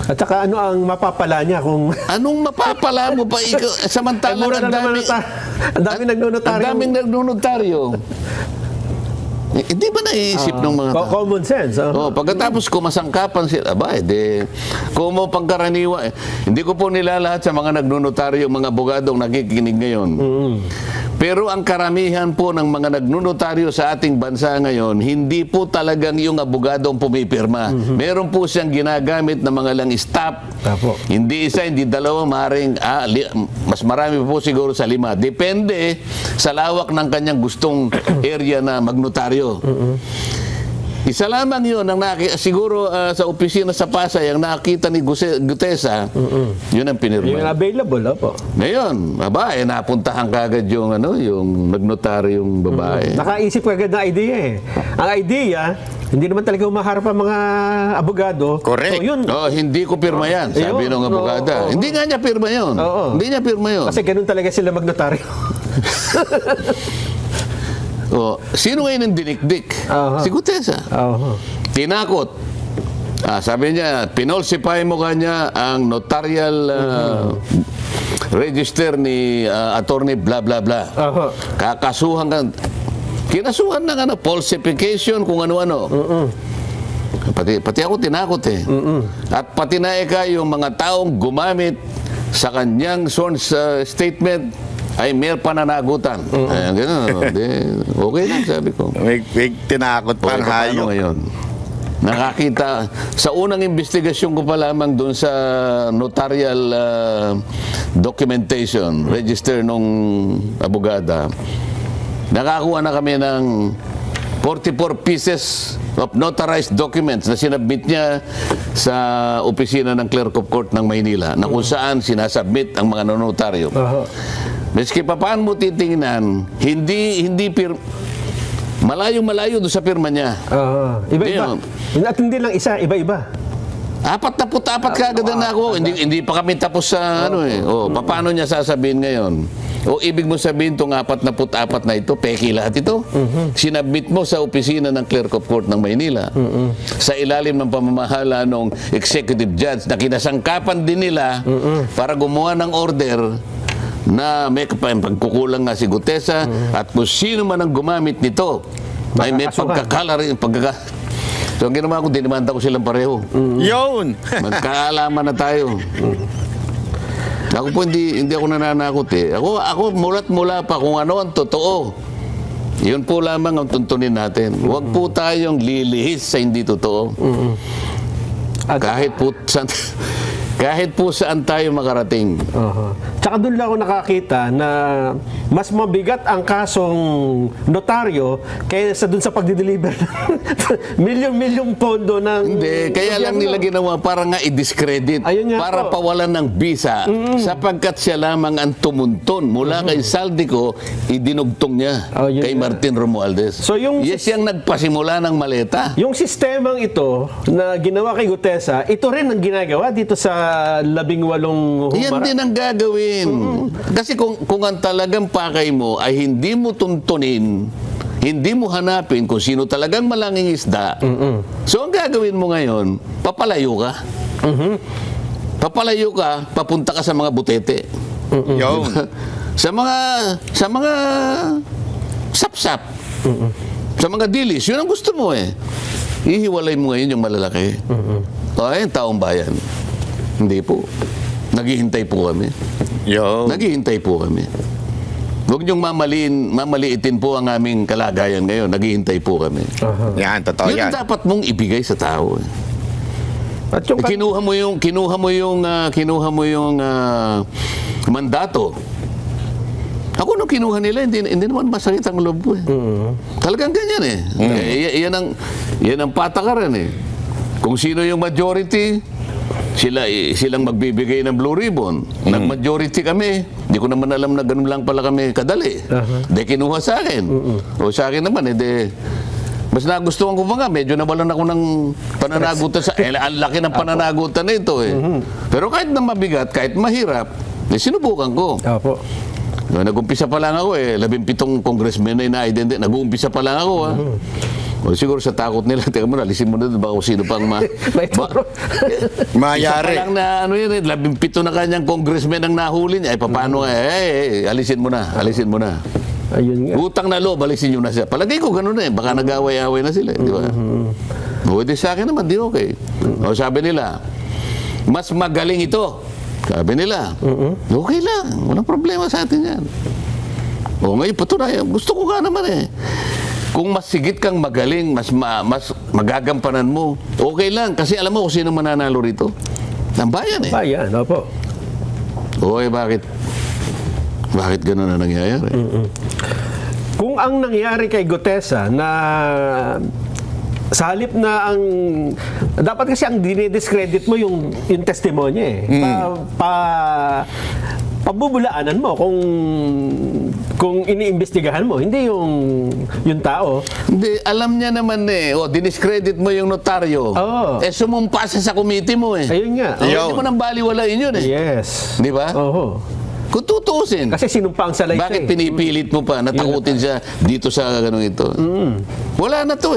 At saka ano ang mapapala niya kung... Anong mapapala mo pa ikaw? Samantalang mura na naman ang daming nagnonotaryo. Ang daming nagnonotaryo. Hindi ba naiisip ng mga tao? Common sense. Pagkatapos kumasangkapan sila, kung mo pangkaraniwa, hindi ko po nilalahat sa mga nagnunotaryo, mga abogadong nakikinig ngayon. Pero ang karamihan po ng mga nagnunotaryo sa ating bansa ngayon, hindi po talagang yung abogadong pumipirma. Meron po siyang ginagamit na mga lang staff. Apo. Hindi isa, hindi dalawa, maaaring mas marami po siguro sa 5. Depende sa lawak ng kanyang gustong area na magnotaryo. Isa lamang yun, siguro sa opisina sa Pasay, ang nakita ni Gutesa, yun ang pinirma. Yung available, opo. Ngayon, napuntahan kagad yung nagnotaryong babae. Nakaisip ka agad na idea eh. Ang idea, hindi naman talaga umaharap ang mga abogado. Correct. So, yun. Hindi ko pirma yan, sabi Ayun. ng abogada. Oo. Hindi nga niya pirma yun. Oo. Hindi niya pirma yun. Kasi ganun talaga sila magnotaryo. Sino ngayon ang dinikdik? Si Gutesa. Tinakot. Sabi niya, pinolsify mo kanya ang notarial register ni attorney bla bla bla. Kakasuhan ka. Kinasuhan ng falsification kung ano-ano. Pati ako tinakot eh. At pati na yung mga taong gumamit sa kanyang sworn statement ay may pananagutan. Ganun. Okay lang, sabi ko. May tinakot pa ang hayop. Ngayon? Nakakita, sa unang investigasyon ko pa lamang doon sa notarial documentation, register nung abogada, nakakuha na kami ng 44 pieces of notarized documents na sinabmit niya sa opisina ng Clerk of Court ng Maynila, na kung saan sinasubmit ang mga notaryo. Meski pa paano mo titingnan, malayo-malayo doon sa pirma niya. Iba-iba. At hindi lang isa, iba-iba. 44 kagad na ako. Hindi pa kami tapos sa paano niya sasabihin ngayon? O ibig mo sabihin itong 44 na ito, peki lahat ito? Sinabmit mo sa opisina ng Clerk of Court ng Maynila. Sa ilalim ng pamamahala ng executive judge na kinasangkapan din nila para gumawa ng order na may pagkukulang nga si Gutesa at kung sino man ang gumamit nito ay may pagkakala rin. So ang ginawa ko, dinimanda ko silang pareho. Yun! Magkaalaman na tayo. Ako po hindi ako nananakot eh. Ako mula pa kung ano ang totoo. Yun po lamang ang tuntunin natin. Huwag po tayong lilihis sa hindi totoo. Kahit po saan tayo makarating. Tsaka doon lang ako nakakita na mas mabigat ang kasong notaryo kaysa doon sa pagdi-deliver ng milyon-milyong pondo ng... Hindi, kaya lang nila ginawa para nga i-discredit, Ayun nga para po. pawalan ng bisa, sapagkat siya lamang ang tumunton. Mula kay Saldico, idinugtong niya Yun kay nga. Martin Romualdez. So yung- yes, siyang nagpasimula ng maleta. Yung sistemang ito na ginawa kay Gutesa, ito rin ang ginagawa dito sa 18 Yan din ang gagawin. Kasi kung ang talagang pakay mo ay hindi mo tuntunin, hindi mo hanapin kung sino talagang malanging isda, so ang gagawin mo ngayon, papalayo ka. Papalayo ka, papunta ka sa mga butete. Yun. Sa mga sapsap. Sa mga dilis, yun ang gusto mo eh. Ihiwalay mo ngayon yung malalaki. Ay, taong bayan. Hindi po. Naghihintay po kami. Yun. Naghihintay po kami. Huwag niyong mamaliitin po ang aming kalagayan ngayon. Naghihintay po kami. Yan, totoo Yun yan. ang dapat mong ibigay sa tao. At yung Kinuha mo yung mandato. Ako nung kinuha nila, hindi naman masakit ang loob ko eh. Talagang ganyan eh. Yan ang patakaran eh. Kung sino yung majority, silang magbibigay ng blue ribbon. Nag-majority kami, hindi ko naman alam na ganun lang pala kami kadali. Di kinuha sa akin. O sa akin naman, mas nagustuhan ko pa nga, medyo nawalan ako ng pananagutan ang laki ng pananagutan na ito eh. Pero kahit na mabigat, kahit mahirap, sinubukan ko. Opo. Nag-umpisa pa lang ako 17 congressmen na ina-identity. Nag-uumpisa pa lang ako O siguro sa takot nila, teka mo, alisin mo na baka kung sino pang Mayari. Isa pa lang na 17 na kanyang congressmen ang nahuli niya. Paano alisin mo na. Ayun nga. Utang na loob, alisin nyo na siya. Palagay ko ganun baka nag-away-away na sila, di ba? Di sa akin naman, di okay. O sabi nila, mas magaling ito. Sabi nila, okay lang, walang problema sa atin yan. O ngayon, patunayan, gusto ko nga naman Kung mas sigit kang magaling, mas magagampanan mo, okay lang. Kasi alam mo kung sino mananalo rito? Ang bayan Bayan, opo. Bakit? Bakit ganun na nangyayari? Kung ang nangyari kay Gutesa na sa halip na dapat kasi ang dinidiscredit mo yung testimonya pabubulaanan mo kung iniimbestigahan mo, hindi yung tao. Hindi, alam niya naman diniscredit mo yung notaryo. Sumumpa siya sa committee mo Ayun nga. Hindi mo nang baliwalain yun Yes. Di ba? Oo. Kung tutuusin. Kasi sinumpa ang salaysay. Bakit pinipilit mo pa natakutin siya dito sa ganun ito? Wala na to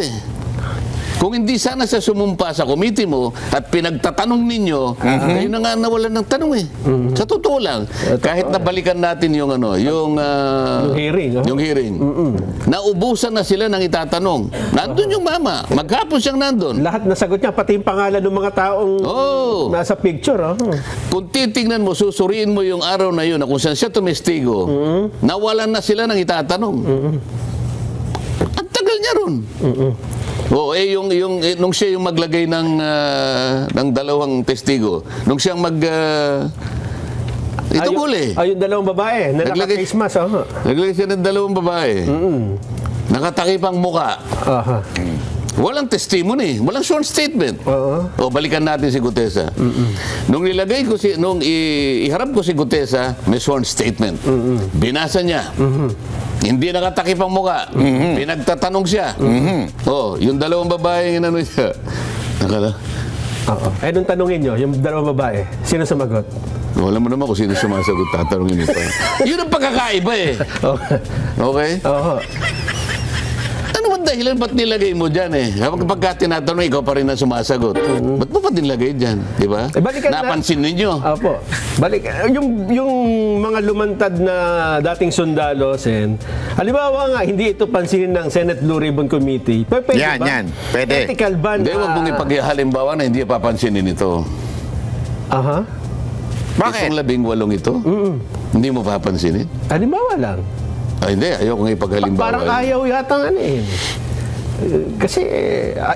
Kung hindi sana siya sumumpa sa committee mo at pinagtatanong ninyo, kayo na nga nawalan ng tanong Sa totoo lang, kahit nabalikan natin yung hearing. Yung hearing. Naubusan na sila ng itatanong. Nandun yung mama. Maghapon siyang nandun. Lahat nasagot niya, pati yung pangalan ng mga taong nasa picture. Kung titingnan mo, susuriin mo yung araw na yun na kung saan siya tumestigo, nawalan na sila ng itatanong. Ang tagal niya ron. Nung siya yung maglagay ng dalawang testigo, nung siyang itong huli. Yung dalawang babae na naka-face mask. Naglagay siya ng dalawang babae. Nakatakip ang muka. Walang testimony, walang sworn statement. Balikan natin si Gutesa. Nung iharap ko si Gutesa, may sworn statement. Binasa niya. Hindi nakatakip ang muka. Pinagtatanong siya. Yung dalawang babae inano siya. Nung tanungin nyo, yung dalawang babae, sino sumagot? Wala mo naman kung sino sumasagot, tatanungin mo pa. Yun ang pagkakaiba Okay? Ano man dahilan, ba't nilagay mo dyan Kapag tinatanong, ikaw pa rin ang sumasagot. Ba't mo pa nilagay dyan? Di ba? Napansin ninyo. Opo. Yung mga lumantad na dating sundalo, halimbawa nga, hindi ito pansinin ng Senate Blue Ribbon Committee. Pwede ba? Yan. Pwede. Ethical ba Hindi, wag mong ipaghalimbawa na hindi papansinin ito. Bakit? Itong 18 ito, hindi mo papansinin. Halimbawa lang. Hindi, ayoko nga ipaghalimbawa. Parang ayaw yata kasi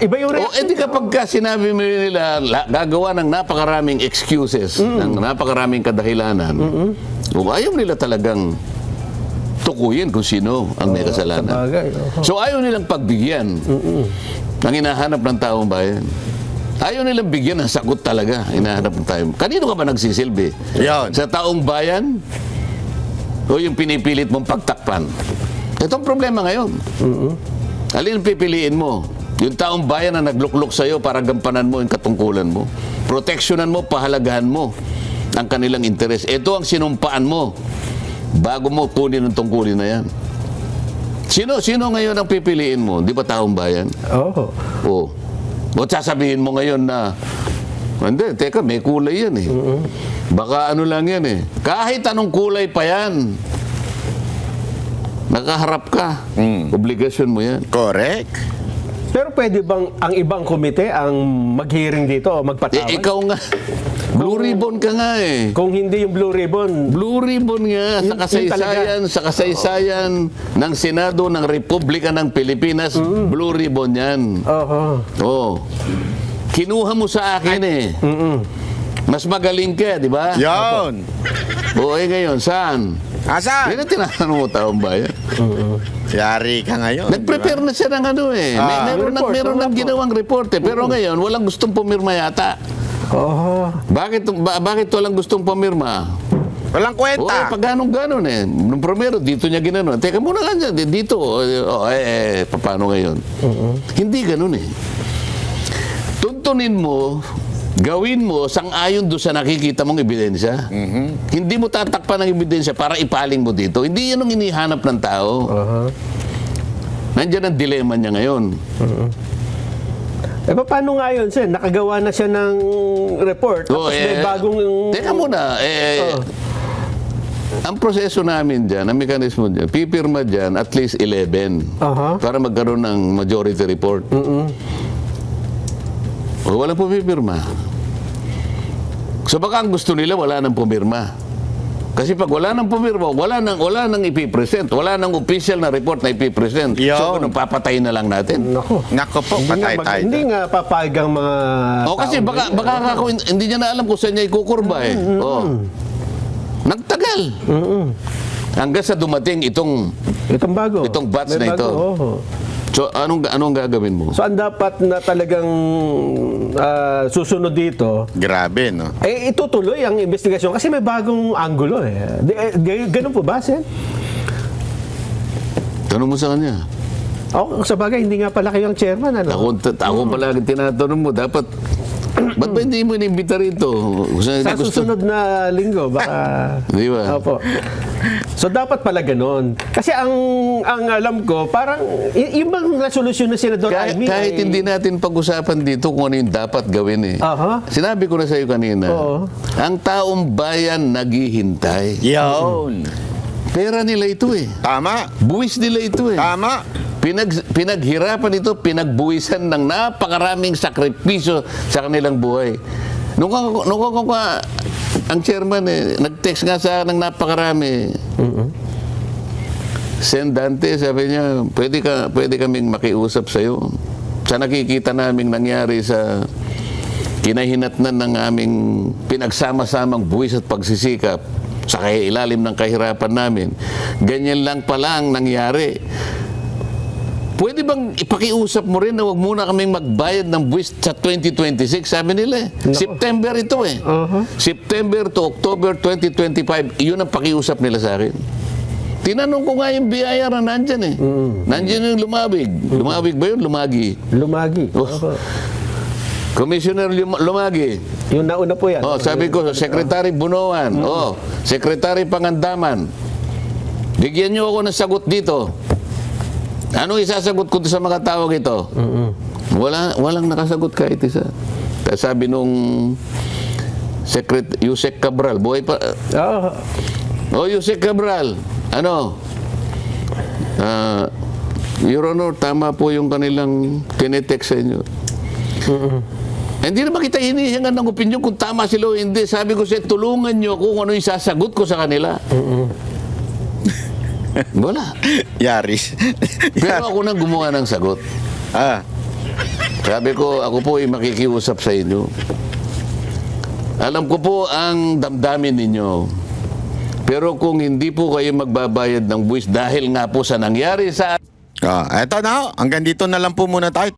iba yung reaction. Di kapag sinabi mo nila, gagawa ng napakaraming excuses, ng napakaraming kadahilanan, ayaw nila talagang tukuyin kung sino ang may kasalanan. So ayaw nilang pagbigyan ng hinahanap ng taong bayan. Ayaw nilang bigyan ng sagot talaga, hinahanap ng taong. Kanino ka ba nagsisilbi? Yan. Sa taong bayan? O yung pinipilit mong pagtakpan? Ito ang problema ngayon. Alin ang pipiliin mo? Yung taong bayan na nagluklok sa'yo para gampanan mo yung katungkulan mo. Proteksyonan mo, pahalagahan mo ang kanilang interes. Ito ang sinumpaan mo bago mo kunin ang tungkulin na yan. Sino ngayon ang pipiliin mo? Di ba taong bayan? O sasabihin mo ngayon na hindi, teka, may kulay yan Baka ano lang yan Kahit anong kulay pa yan, nakaharap ka. Obligasyon mo yan. Correct. Pero pwede bang ang ibang komite ang mag-hearing dito o magpatawag? Ikaw nga. Blue ribbon ka nga Kung hindi yung Blue Ribbon. Blue ribbon nga sa kasaysayan ng Senado ng Republika ng Pilipinas. Blue ribbon yan. Kinuha mo sa akin Mas magaling ka, di ba? Yon. O ngayon, saan? Asan? Yan ang tinatanong mo, taong bayan. Yari ka ngayon. Nag-prepare na siya ng ano eh. Meron report, nang ginawang report eh. Pero ngayon, walang gustong pumirma yata. Oo. Bakit walang gustong pumirma? Walang Oo, kwenta. pag ganon eh. Nung primero, dito niya ginano. Teka muna nga dyan, dito. Paano ngayon? Hindi ganon eh. Tuntunin mo, gawin mo sang-ayon doon sa nakikita mong ebidensya. Hindi mo tatakpan ng ebidensya para ipaling mo dito. Hindi yan ang inihanap ng tao. Nandiyan ang dilema niya ngayon. Eh, paano nga yun, Sen? Nakagawa na siya ng report. Tapos may bagong... Teka muna, ang proseso namin dyan, ang mekanismo dyan, pipirma dyan at least 11 para magkaroon ng majority report. O walang pumipirma. So baka ang gusto nila, wala nang pumirma. Kasi pag wala nang pumirma, wala nang ipipresent. Wala nang official na report na ipipresent. Yun. So ganun, papatayin na lang natin. Nako po, patay tayo. Hindi nga papayag ang mga O kasi baka hindi niya na alam kung saan niya ikukurba eh. Nagtagal. Hanggang sa dumating itong bago. Itong batch May na ito. bago, oo. So anong gagawin mo? So ang dapat na talagang susunod dito, Grabe, no? itutuloy ang investigasyon kasi may bagong anggulo eh. Ganun po ba, Sen? Tanong mo sa kanya. Ako, sa bagay, hindi nga pala kayo ang chairman, ano? Ako palagi tinatanong mo, dapat, ba't ba hindi mo inimbita rito? Sa susunod na linggo, baka... Di ba? Opo. So, dapat pala ganun. Kasi ang alam ko, parang, yung bang resolusyon na Senador Amy... Kahit hindi natin pag-usapan dito kung ano yung dapat gawin eh. Aha. Sinabi ko na sa iyo kanina, Oo. ang taong bayan naghihintay. Yon. Pera nila ito eh. Tama. Buwis nila ito eh. Tama. Pinaghirapan ito, pinagbuwisan ng napakaraming sakripisyo sa kanilang buhay. Nung ang chairman nag-text nga sa akin ng napakarami. Sen Dante, sabi niya, pwede kaming makiusap sa iyo. Sa nakikita naming nangyari sa kinahinatnan ng aming pinagsama-samang buwis at pagsisikap sa ilalim ng kahirapan namin. Ganyan lang pala ang nangyari. Pwede bang ipakiusap mo rin na wag muna kaming magbayad ng buwis sa 2026? Sabi nila eh. September ito eh. September to October 2025, yun ang pakiusap nila sa akin. Tinanong ko nga yung BIR na nandyan eh. Nandyan yung Lumabig. Lumabig ba yun? Lumagi. Lumagi. Oh. Commissioner Lumagi. Yung nauna po yan. Sabi ko, Secretary Bunoan. Secretary Pangandaman. Bigyan niyo ako ng sagot dito. Ano isasagot ko sa mga tawag ito? Walang nakasagot kahit isa. Kaya sabi nung Yusek Cabral, buhay pa. Yusek Cabral, ano? Your Honor, tama po yung kanilang tinetext sa inyo. Hindi naman kita hinihingan ng opinion kung tama sila o hindi. Sabi ko siya, tulungan nyo kung ano yung sasagot ko sa kanila. Wala. Yaris. Pero ako nang gumawa ng sagot. Sabi ko, ako po ay makikiusap sa inyo. Alam ko po ang damdamin ninyo. Pero kung hindi po kayo magbabayad ng buwis dahil nga po sa nangyari sa... Eto na ho. Hanggang dito na lang po muna tayo.